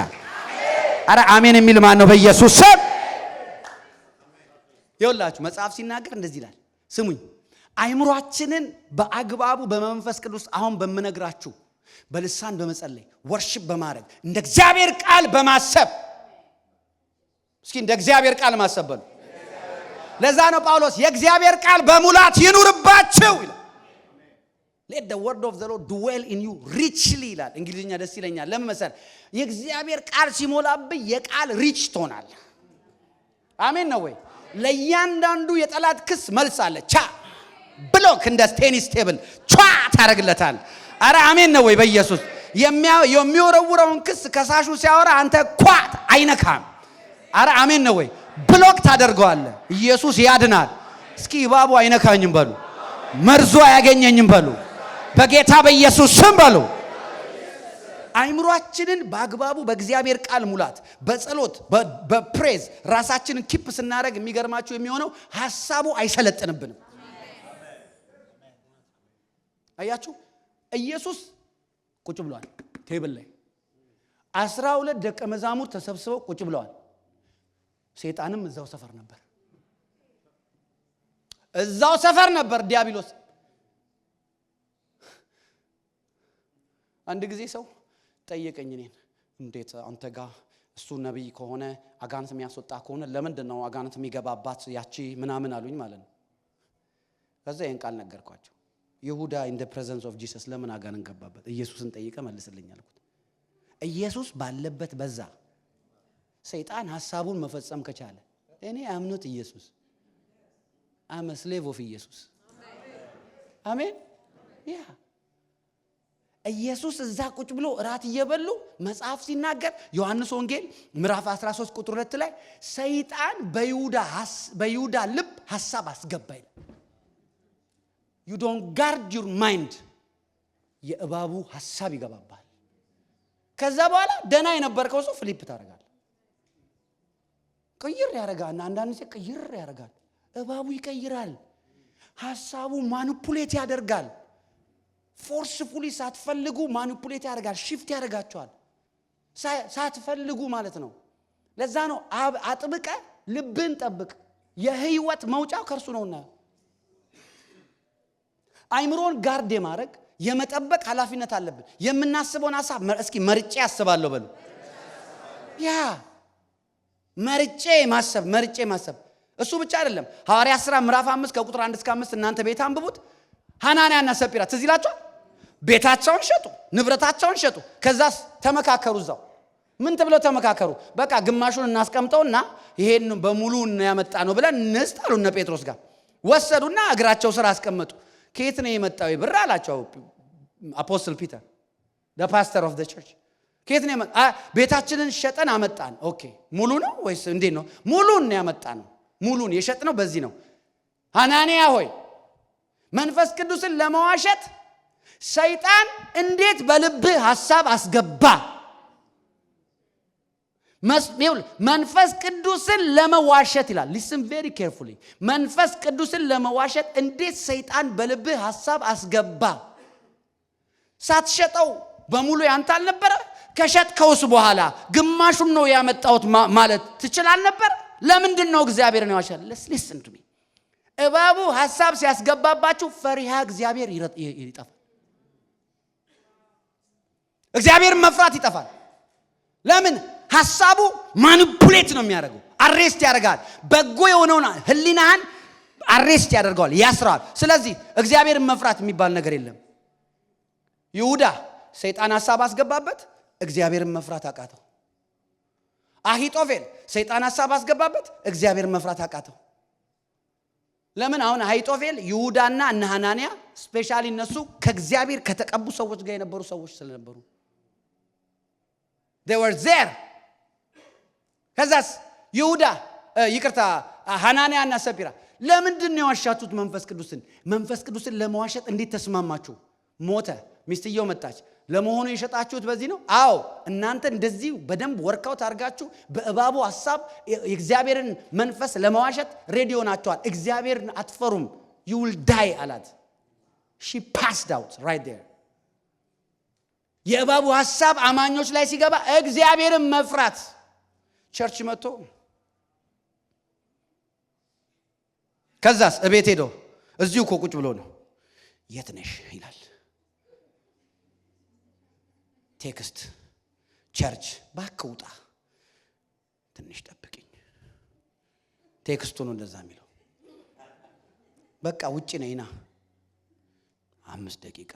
S1: አረ አሜን የሚል ማን ነው? በኢየሱስ ስም። ይኸውላችሁ መጽሐፍ ሲናገር እንደዚህ ይላል። ስሙኝ። አይምሮአችንን በአግባቡ በመንፈስ ቅዱስ አሁን በመነግራችሁ በልሳን በመጸለይ ወርሺፕ በማድረግ እንደ እግዚአብሔር ቃል በማሰብ እስኪ እንደ እግዚአብሔር ቃል ማሰብ በሉ። ለዛ ነው ጳውሎስ የእግዚአብሔር ቃል በሙላት ይኑርባችሁ ይላል። let the word of the Lord dwell in you richly ይላል። እንግሊዝኛ ደስ ይለኛል። ለምን መሰል? የእግዚአብሔር ቃል ሲሞላብህ የቃል ሪች ትሆናለህ። አሜን ነው ወይ? ለእያንዳንዱ የጠላት ክስ መልስ አለ። ቻ ብሎክ እንደ ቴኒስ ቴብል ቻ ታረግለታል። አረ አሜን ነው ወይ? በኢየሱስ የሚወረውረውን ክስ ከሳሹ ሲያወራ አንተ ኳት አይነካም። አረ አሜን ነው ወይ? ብሎክ ታደርገዋለህ። ኢየሱስ ያድናል። እስኪ እባቡ አይነካኝም በሉ፣ መርዞ አያገኘኝም በሉ፣ በጌታ በኢየሱስ ስም በሉ። አይምሮአችንን በአግባቡ በእግዚአብሔር ቃል ሙላት በጸሎት በፕሬዝ ራሳችንን ኪፕ ስናደርግ የሚገርማችሁ የሚሆነው ሐሳቡ አይሰለጥንብንም። አያችሁ ኢየሱስ ቁጭ ብሏል ቴብል ላይ 12 ደቀ መዛሙርት ተሰብስበው ቁጭ ብለዋል። ሰይጣንም እዛው ሰፈር ነበር ዲያብሎስ። አንድ ጊዜ ሰው ጠየቀኝ እኔን እንዴት አንተ ጋር እሱ ነብይ ከሆነ አጋንንት የሚያስወጣ ከሆነ ለምንድን ነው አጋንንት የሚገባባት ያቺ ምናምን አሉኝ ማለት ነው። ከዛ ይሄን ቃል ነገርኳቸው። ይሁዳ in the presence of Jesus ለምን አጋንንት ገባበት? ኢየሱስን ጠይቀ መልስልኝ አልኩት። ኢየሱስ ባለበት በዛ ሰይጣን ሐሳቡን መፈጸም ከቻለ እኔ አምኖት ኢየሱስ I'm a slave of ኢየሱስ አሜን። ያ ኢየሱስ እዛ ቁጭ ብሎ ራት እየበሉ መጽሐፍ ሲናገር ዮሐንስ ወንጌል ምዕራፍ 13 ቁጥር 2 ላይ ሰይጣን በይሁዳ ልብ ሐሳብ አስገባ ይላል። you don't guard your mind የእባቡ ሐሳብ ይገባባል። ከዛ በኋላ ደና የነበርከው ሰው ፍሊፕ ታረጋል ቀይር ያረጋል። አንዳንድ ጊዜ ቀይር ያረጋል። እባቡ ይቀይራል። ሐሳቡ ማኒፑሌት ያደርጋል። ፎርስፉሊ ሳትፈልጉ ማኒፑሌት ያደርጋል። ሽፍት ያደርጋቸዋል ሳትፈልጉ ማለት ነው። ለዛ ነው አጥብቀ ልብን ጠብቅ የህይወት መውጫው ከርሱ ነውና። አይምሮን ጋርድ የማድረግ የመጠበቅ ኃላፊነት አለብን። የምናስበውን ሐሳብ እስኪ መርጬ ያስባለሁ በሉ። ያ መርጬ ማሰብ እሱ ብቻ አይደለም። ሐዋርያት ሥራ ምዕራፍ 5 ከቁጥር 1 እስከ 5 እናንተ ቤት አንብቡት። ሐናንያና ሰጲራ ትዝ ይላችኋል። ቤታቸውን ሸጡ፣ ንብረታቸውን ሸጡ። ከዛስ ተመካከሩ። እዛው ምን ተብለው ተመካከሩ? በቃ ግማሹን እናስቀምጠውና ይሄን በሙሉ ያመጣ ነው ብለን እንስጥ አሉ። እነ ጴጥሮስ ጋር ወሰዱና እግራቸው ስር አስቀመጡ። ከየት ነው የመጣው ብር አላቸው አፖስትል ፒተር the pastor of the church። ከየት ነው የመጣ? ቤታችንን ሸጠን አመጣን። ኦኬ ሙሉ ነው ወይስ እንዴት ነው? ሙሉን ነው ያመጣነው። ሙሉን የሸጥነው በዚህ ነው። ሐናንያ ሆይ መንፈስ ቅዱስን ለመዋሸት ሰይጣን እንዴት በልብህ ሐሳብ አስገባ? መንፈስ ቅዱስን ለመዋሸት ይላል። listen very carefully። መንፈስ ቅዱስን ለመዋሸት እንዴት ሰይጣን በልብህ ሐሳብ አስገባ? ሳትሸጠው በሙሉ ያንተ አልነበረ? ከሸጥከውስ በኋላ ግማሹን ነው ያመጣሁት ማለት ትችላል ነበር? ለምንድን ነው እግዚአብሔር ነው ያዋሻል? listen to me። እባቡ ሐሳብ ሲያስገባባችሁ ፈሪሃ እግዚአብሔር ይጠፋል። እግዚአብሔር መፍራት ይጠፋል። ለምን? ሐሳቡ ማኒፑሌት ነው የሚያደርገው። አሬስት ያደርጋል። በጎ የሆነውን ህሊናህን አሬስት ያደርጋል፣ ያስራል። ስለዚህ እግዚአብሔርን መፍራት የሚባል ነገር የለም። ይሁዳ ሰይጣን ሐሳብ አስገባበት፣ እግዚአብሔርን መፍራት አቃተው። አሂጦፌል ሰይጣን ሐሳብ አስገባበት፣ እግዚአብሔርን መፍራት አቃተው። ለምን? አሁን አሂጦፌል ይሁዳና እነ ሐናንያ ስፔሻሊ እነሱ ከእግዚአብሔር ከተቀቡ ሰዎች ጋር የነበሩ ሰዎች ስለነበሩ they were there። ከዛስ ይሁዳ ሐናንያና ሰጲራ ለምንድን ነው የዋሻችሁት መንፈስ ቅዱስን ለመዋሸት እንዴት ተስማማችሁ? ሞተ፣ ሚስትየው መጣች። ለመሆኑ የሸጣችሁት በዚህ ነው? አዎ። እናንተ እንደዚህ በደንብ ወርካውት አድርጋችሁ በእባቡ ሐሳብ የእግዚአብሔርን መንፈስ ለመዋሸት ሬዲ ሆናችኋል። እግዚአብሔርን አትፈሩም። you will die አላት። she passed out right there። የእባቡ ሐሳብ አማኞች ላይ ሲገባ እግዚአብሔርን መፍራት ቸርች መጥቶ ከዛስ እቤት ሄዶ እዚሁ እኮ ቁጭ ብሎ ነው የት ነሽ ይላል። ቴክስት ቸርች ባክውጣ ትንሽ ጠብቂኝ። ቴክስቱ ነው እንደዛ የሚለው። በቃ ውጪ ነይና 5 ደቂቃ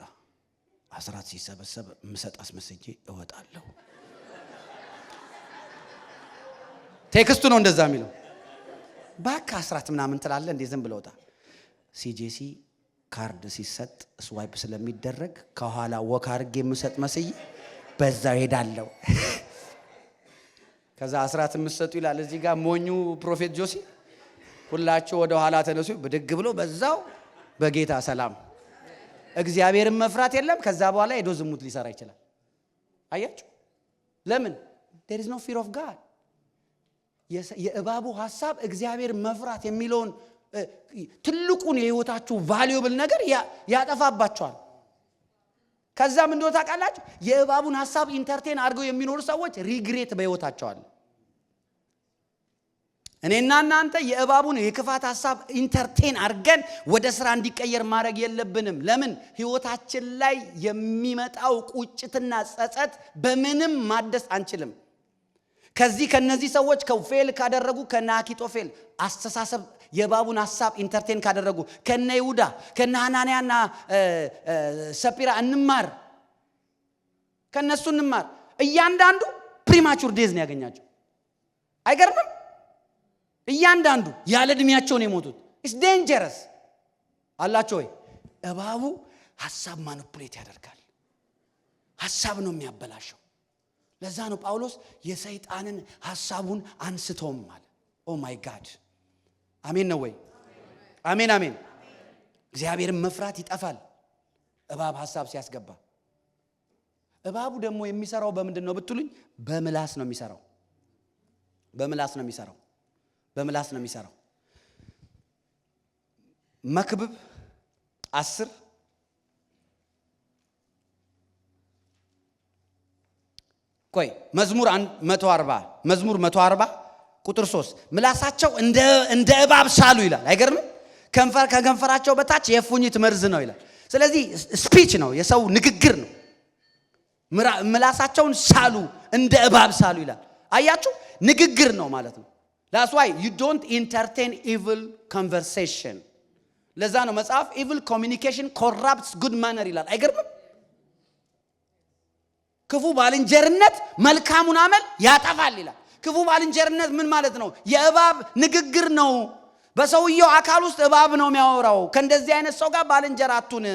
S1: አስራት ሲሰበሰብ ምሰጥ አስመስጄ እወጣለሁ። ቴክስቱ ነው እንደዛ የሚለው። ባካ አስራት ምናምን ትላለህ እንዴ? ዝም ብለውጣ ሲጄሲ ካርድ ሲሰጥ ስዋይፕ ስለሚደረግ ከኋላ ወክ አድርጌ ምሰጥ መስዬ በዛ ሄዳለሁ። ከዛ አስራት ምሰጡ ይላል እዚህ ጋር ሞኙ ፕሮፌት ጆሲ ሁላችሁ ወደ ኋላ ተነሱ ብድግ ብሎ በዛው በጌታ ሰላም። እግዚአብሔርን መፍራት የለም። ከዛ በኋላ ሄዶ ዝሙት ሊሰራ ይችላል። አያችሁ ለምን there is no fear of God የእባቡ ሐሳብ እግዚአብሔር መፍራት የሚለውን ትልቁን የህይወታችሁ ቫልዩብል ነገር ያጠፋባቸዋል ከዛም እንደው ታውቃላችሁ የእባቡን ሐሳብ ኢንተርቴን አድርገው የሚኖሩ ሰዎች ሪግሬት በህይወታቸው አለ እኔና እናንተ የእባቡን የክፋት ሐሳብ ኢንተርቴን አድርገን ወደ ስራ እንዲቀየር ማድረግ የለብንም ለምን ህይወታችን ላይ የሚመጣው ቁጭትና ጸጸት በምንም ማደስ አንችልም ከነዚህ ሰዎች ከፌል ካደረጉ ከናኪጦፌል አስተሳሰብ የእባቡን ሐሳብ ኢንተርቴን ካደረጉ ከነ ይሁዳ ከነ ሐናንያና ሰጲራ እንማር ከነሱ እንማር እያንዳንዱ ፕሪማቹር ዴዝ ነው ያገኛቸው አይገርምም እያንዳንዱ ያለ እድሜያቸው ነው የሞቱት ኢትስ ዴንጀረስ አላችሁ ወይ እባቡ ሐሳብ ማኒፑሌት ያደርጋል ሐሳብ ነው የሚያበላሸው ለዛ ነው ጳውሎስ የሰይጣንን ሐሳቡን አንስቶም ማለት ኦ ማይ ጋድ አሜን ነው ወይ አሜን አሜን እግዚአብሔርን መፍራት ይጠፋል እባብ ሐሳብ ሲያስገባ እባቡ ደግሞ የሚሰራው በምንድን ነው ብትሉኝ በምላስ ነው የሚሰራው መክብብ 10 ቆይ መዝሙር 140 ቁጥር 3 ምላሳቸው እንደ እባብ ሳሉ ይላል አይገርምም ከከንፈራቸው በታች የፉኝት መርዝ ነው ይላል ስለዚህ ስፒች ነው የሰው ንግግር ነው ምላሳቸውን ሳሉ እንደ እባብ ሳሉ ይላል አያችሁ ንግግር ነው ማለት ነው that's why you don't entertain evil conversation ለዛ ነው መጽሐፍ evil communication corrupts good manner ይላል አይገርምም ክፉ ባልንጀርነት መልካሙን አመል ያጠፋል ይላል ክፉ ባልንጀርነት ምን ማለት ነው የእባብ ንግግር ነው በሰውየው አካል ውስጥ እባብ ነው የሚያወራው ከእንደዚህ አይነት ሰው ጋር ባልንጀር አቱን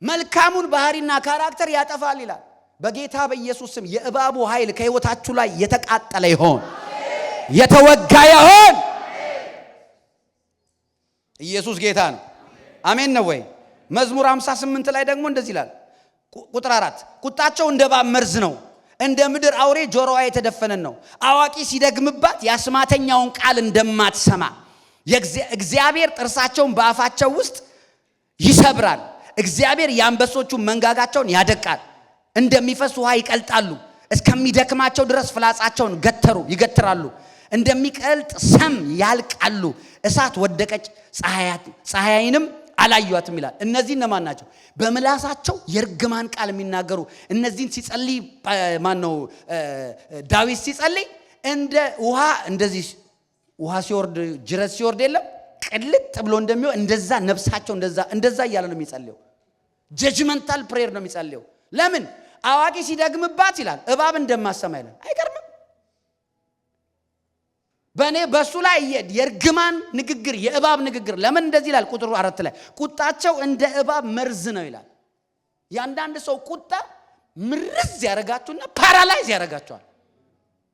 S1: መልካሙን ባህሪና ካራክተር ያጠፋል ይላል በጌታ በኢየሱስ ስም የእባቡ ኃይል ከህይወታችሁ ላይ የተቃጠለ ይሆን የተወጋ ይሆን ኢየሱስ ጌታ ነው አሜን ነው ወይ መዝሙር 58 ላይ ደግሞ እንደዚህ ይላል ቁጥር 4 ቁጣቸው እንደ እባብ መርዝ ነው እንደ ምድር አውሬ ጆሮዋ የተደፈነን ነው አዋቂ ሲደግምባት ያስማተኛውን ቃል እንደማትሰማ እግዚአብሔር ጥርሳቸውን በአፋቸው ውስጥ ይሰብራል እግዚአብሔር ያንበሶቹን መንጋጋቸውን ያደቃል እንደሚፈስ ውሃ ይቀልጣሉ እስከሚደክማቸው ድረስ ፍላጻቸውን ይገትራሉ እንደሚቀልጥ ሰም ያልቃሉ እሳት ወደቀች ፀሐይንም አላዩአትም ይላል እነዚህ እነማን ናቸው በመላሳቸው የርግማን ቃል የሚናገሩ እነዚህን ሲጸልይ ማን ነው ዳዊት ሲጸልይ እንደ ውሃ እንደዚህ ውሃ ሲወርድ ጅረት ሲወርድ የለም ቅልጥ ብሎ እንደሚው እንደዛ ነፍሳቸው እንደዛ እያለ ነው የሚጸልየው ጀጅመንታል ፕሬየር ነው የሚጸልየው ለምን አዋቂ ሲደግምባት ይላል እባብ እንደማሰማ ይላል አይገርምም በኔ በሱ ላይ የርግማን ንግግር የእባብ ንግግር ለምን እንደዚህ ይላል ቁጥር 4 ላይ ቁጣቸው እንደ እባብ መርዝ ነው ይላል ያንዳንድ ሰው ቁጣ ምርዝ ያረጋችሁና ፓራላይዝ ያረጋችኋል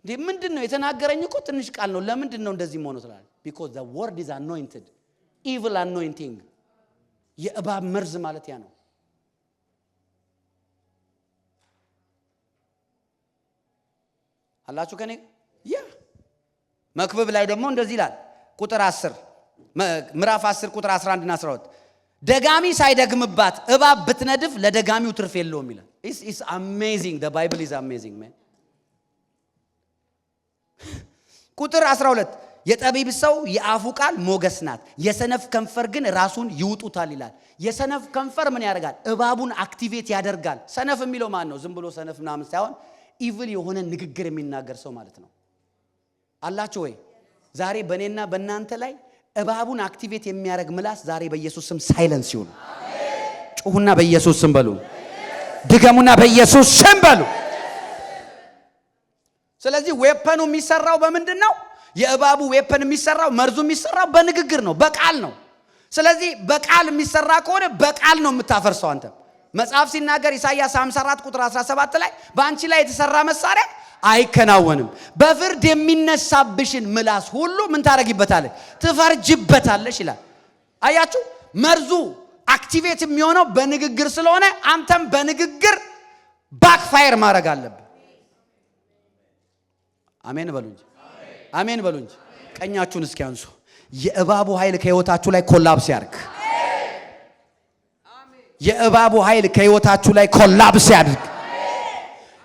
S1: እንዴ ምንድነው የተናገረኝ እኮ ትንሽ ቃል ነው ለምንድነው እንደዚህ ሆኖ ትላል because the word is anointed evil anointing የእባብ መርዝ ማለት ያ ነው አላችሁ ከኔ ያ መክብብ ላይ ደግሞ እንደዚህ ይላል ቁጥር 10 ምዕራፍ 10 ቁጥር 11 እና 12 ደጋሚ ሳይደግምባት እባብ ብትነድፍ ለደጋሚው ትርፍ የለውም ይላል it's amazing the bible is amazing man ቁጥር 12 የጠቢብ ሰው የአፉ ቃል ሞገስ ናት የሰነፍ ከንፈር ግን ራሱን ይውጡታል ይላል የሰነፍ ከንፈር ምን ያደርጋል እባቡን አክቲቬት ያደርጋል ሰነፍ የሚለው ማን ነው ዝም ብሎ ሰነፍ ምናምን ሳይሆን ኢቪል የሆነ ንግግር የሚናገር ሰው ማለት ነው አላችሁ ወይ ዛሬ በእኔና በእናንተ ላይ እባቡን አክቲቬት የሚያደርግ ምላስ ዛሬ በኢየሱስ ስም ሳይለንስ ይሁን አሜን ጩሁና በኢየሱስ ስም በሉ ድገሙና በኢየሱስ ስም በሉ ስለዚህ ዌፐኑ የሚሰራው በምንድነው የእባቡ ዌፐን የሚሰራው መርዙ የሚሰራው በንግግር ነው በቃል ነው ስለዚህ በቃል የሚሰራ ከሆነ በቃል ነው የምታፈርሰው አንተ መጽሐፍ ሲናገር ኢሳይያስ 54 ቁጥር 17 ላይ በአንቺ ላይ የተሰራ መሳሪያ አይከናወንም በፍርድ የሚነሳብሽን ምላስ ሁሉ ምን ታረጊበታለሽ ትፈርጅበታለሽ ይላል አያችሁ መርዙ አክቲቬት የሚሆነው በንግግር ስለሆነ አንተም በንግግር ባክፋየር ማድረግ አለብህ። አሜን በሉ እንጂ አሜን በሉ እንጂ። ቀኛችሁን እስኪ አንሱ። የእባቡ ኃይል ከህይወታችሁ ላይ ኮላፕስ ያርግ። የእባቡ ኃይል ከህይወታችሁ ላይ ኮላፕስ ያድርግ።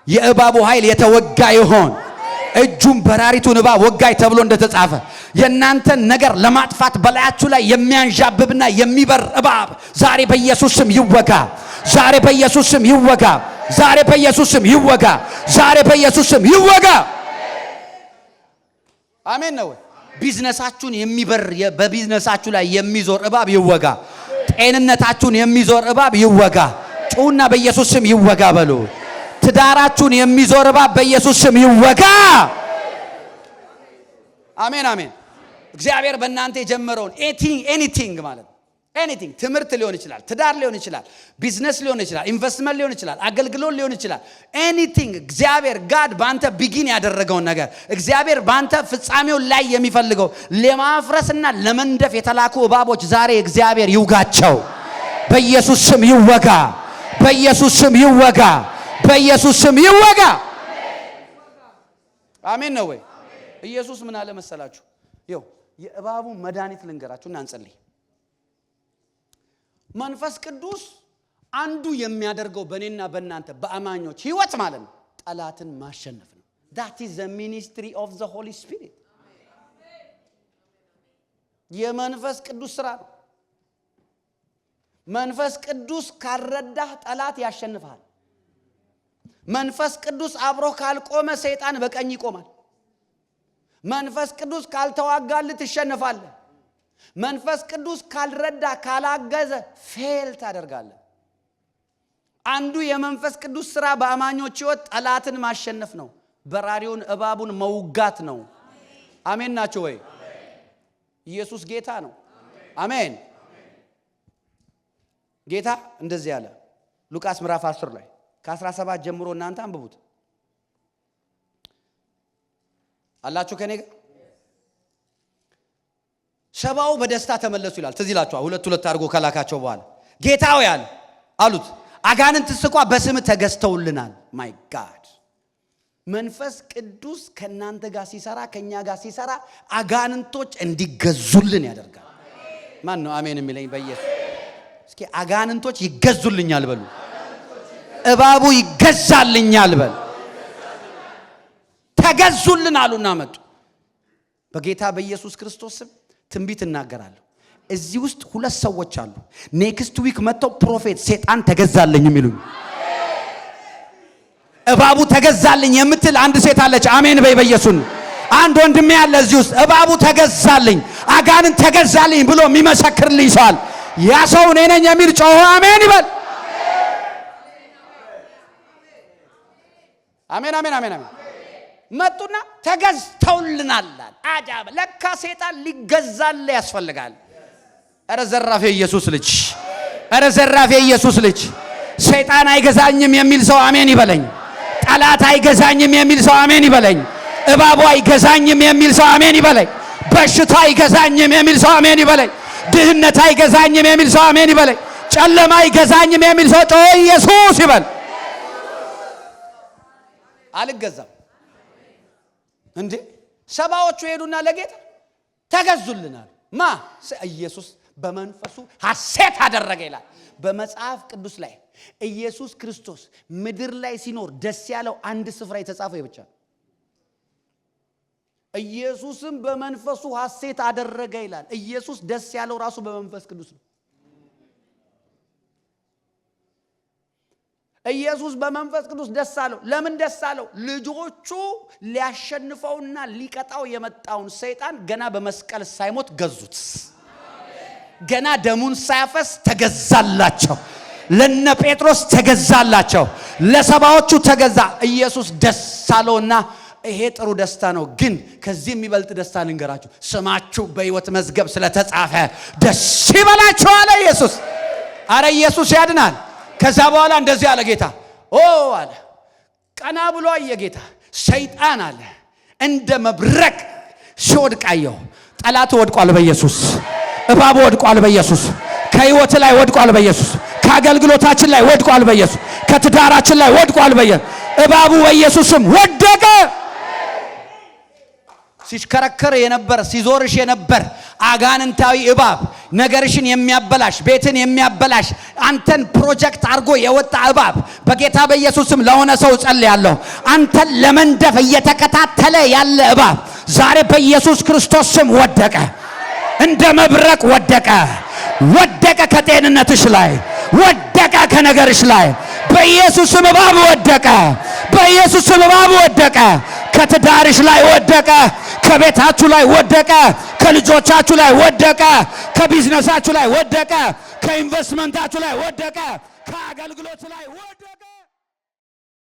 S1: የእባቡ ኃይል የተወጋ ይሆን። እጁን በራሪቱን እባብ ወጋይ ተብሎ እንደተጻፈ የእናንተን ነገር ለማጥፋት በላያችሁ ላይ የሚያንዣብብና የሚበር እባብ ዛሬ በኢየሱስ ስም ይወጋ። ዛሬ በኢየሱስ ስም ይወጋ። ዛሬ በኢየሱስ ስም ይወጋ። ዛሬ በኢየሱስ ስም ይወጋ። አሜን ነው። ቢዝነሳችሁን የሚበር በቢዝነሳችሁ ላይ የሚዞር እባብ ይወጋ። ጤንነታችሁን የሚዞር እባብ ይወጋ። ጩና በኢየሱስ ስም ይወጋ በሉ። ትዳራችሁን የሚዞር እባብ በኢየሱስ ስም ይወጋ። አሜን አሜን። እግዚአብሔር በእናንተ የጀመረውን ኤኒቲንግ ማለት ነው። ኤኒቲንግ ትምህርት ሊሆን ይችላል፣ ትዳር ሊሆን ይችላል፣ ቢዝነስ ሊሆን ይችላል፣ ኢንቨስትመንት ሊሆን ይችላል፣ አገልግሎት ሊሆን ይችላል። ኤኒቲንግ እግዚአብሔር ጋድ ባንተ ቢጊን ያደረገውን ነገር እግዚአብሔር ባንተ ፍጻሜውን ላይ የሚፈልገው ለማፍረስና ለመንደፍ የተላኩ እባቦች ዛሬ እግዚአብሔር ይውጋቸው። በኢየሱስ ስም ይወጋ። በኢየሱስ ስም ይወጋ። በኢየሱስ ስም ይወጋ። አሜን ነው ወይ? ኢየሱስ ምን አለ መሰላችሁ? ይኸው የእባቡ መድኃኒት ልንገራችሁና እንጸልይ። መንፈስ ቅዱስ አንዱ የሚያደርገው በእኔና በእናንተ በአማኞች ህይወት ማለት ነው ጠላትን ማሸነፍ ነው። that is the ministry of the Holy Spirit። የመንፈስ ቅዱስ ስራ ነው። መንፈስ ቅዱስ ካልረዳህ ጠላት ያሸንፋል። መንፈስ ቅዱስ አብሮ ካልቆመ ሰይጣን በቀኝ ይቆማል። መንፈስ ቅዱስ ካልተዋጋልህ ትሸነፋለህ። መንፈስ ቅዱስ ካልረዳ ካላገዘ ፌል ታደርጋለህ። አንዱ የመንፈስ ቅዱስ ስራ በአማኞች ህይወት ጠላትን ማሸነፍ ነው። በራሪውን እባቡን መውጋት ነው። አሜን ናቸው ወይ? ኢየሱስ ጌታ ነው። አሜን። ጌታ እንደዚህ ያለ ሉቃስ ምዕራፍ 10 ላይ ከ17 ጀምሮ እናንተ አንብቡት። አላችሁ ከኔ ጋር? ሰባው በደስታ ተመለሱ ይላል። ትዝ ይላችኋል። ሁለት አድርጎ ከላካቸው በኋላ ጌታ ሆይ አሉት አጋንንትስ እንኳን በስም ተገዝተውልናል። ማይ ጋድ መንፈስ ቅዱስ ከናንተ ጋር ሲሰራ ከኛ ጋር ሲሰራ አጋንንቶች እንዲገዙልን ያደርጋል። ማን ነው አሜን የሚለኝ? በኢየሱስ እስኪ አጋንንቶች ይገዙልኛል በሉ። እባቡ ይገዛልኛል በሉ። ተገዙልን አሉና መጡ። በጌታ በኢየሱስ ክርስቶስ ስም ትንቢት እናገራለሁ። እዚህ ውስጥ ሁለት ሰዎች አሉ። ኔክስት ዊክ መጥተው ፕሮፌት ሰይጣን ተገዛልኝ የሚሉኝ እባቡ ተገዛልኝ የምትል አንድ ሴት አለች። አሜን በይ በኢየሱስ። አንድ ወንድሜ ያለ እዚህ ውስጥ እባቡ ተገዛልኝ አጋንንት ተገዛልኝ ብሎ የሚመሰክርልኝ ሰው አለ። ያ ሰው እኔ ነኝ የሚል ጮሆ አሜን ይበል። አሜን አሜን አሜን አሜን። መጡና ተገዝተውልናል። አጃብ ለካ ሰይጣን ሊገዛል ያስፈልጋል። አረ ዘራፍ ኢየሱስ ልጅ፣ አረ ዘራፍ ኢየሱስ ልጅ። ሰይጣን አይገዛኝም የሚል ሰው አሜን ይበለኝ። ጠላት አይገዛኝም የሚል ሰው አሜን ይበለኝ። እባቡ አይገዛኝም የሚል ሰው አሜን ይበለኝ። በሽታ አይገዛኝም የሚል ሰው አሜን ይበለኝ። ድህነት አይገዛኝም የሚል ሰው አሜን ይበለኝ። ጨለማ አይገዛኝም የሚል ሰው ጮህ ኢየሱስ ይበል። አልገዛም እንዴ? ሰባዎቹ ሄዱና ለጌታ ተገዙልናል። ማ ኢየሱስ በመንፈሱ ሐሴት አደረገ ይላል በመጽሐፍ ቅዱስ ላይ። ኢየሱስ ክርስቶስ ምድር ላይ ሲኖር ደስ ያለው አንድ ስፍራ የተጻፈው ይብቻ። ኢየሱስም በመንፈሱ ሐሴት አደረገ ይላል። ኢየሱስ ደስ ያለው ራሱ በመንፈስ ቅዱስ ነው። ኢየሱስ በመንፈስ ቅዱስ ደስ አለው። ለምን ደስ አለው? ልጆቹ ሊያሸንፈውና ሊቀጣው የመጣውን ሰይጣን ገና በመስቀል ሳይሞት ገዙት። ገና ደሙን ሳያፈስ ተገዛላቸው። ለነ ጴጥሮስ ተገዛላቸው። ለሰባዎቹ ተገዛ። ኢየሱስ ደስ አለውና ይሄ ጥሩ ደስታ ነው፣ ግን ከዚህ የሚበልጥ ደስታ ልንገራችሁ። ስማችሁ በሕይወት መዝገብ ስለተጻፈ ደስ ይበላችሁ አለ ኢየሱስ። አረ ኢየሱስ ያድናል። ከዛ በኋላ እንደዚህ አለ ጌታ። አለ ቀና ብሎ አየ ጌታ። ሰይጣን አለ እንደ መብረቅ ሲወድቅ አየሁ። ጠላት ወድቋል በኢየሱስ። እባቡ ወድቋል በኢየሱስ። ከሕይወት ላይ ወድቋል በኢየሱስ። ከአገልግሎታችን ላይ ወድቋል በኢየሱስ ከትዳራችን ላይ ወድቋል በኢየሱስ እባቡ በኢየሱስም ወደቀ። ሲሽከረከር የነበር ሲዞርሽ የነበር አጋንንታዊ እባብ ነገርሽን የሚያበላሽ ቤትን የሚያበላሽ አንተን ፕሮጀክት አድርጎ የወጣ እባብ በጌታ በኢየሱስም ለሆነ ሰው ጸልያለሁ። አንተን ለመንደፍ እየተከታተለ ያለ እባብ ዛሬ በኢየሱስ ክርስቶስ ስም ወደቀ። እንደ መብረቅ ወደቀ። ወደቀ ከጤንነትሽ ላይ ወደቀ ከነገርሽ ላይ በኢየሱስ ስም እባብ ወደቀ። በኢየሱስ ስም እባብ ወደቀ። ከትዳርሽ ላይ ወደቀ። ከቤታችሁ ላይ ወደቀ። ከልጆቻችሁ ላይ ወደቀ። ከቢዝነሳችሁ ላይ ወደቀ። ከኢንቨስትመንታችሁ ላይ ወደቀ። ከአገልግሎት ላይ ወደቀ።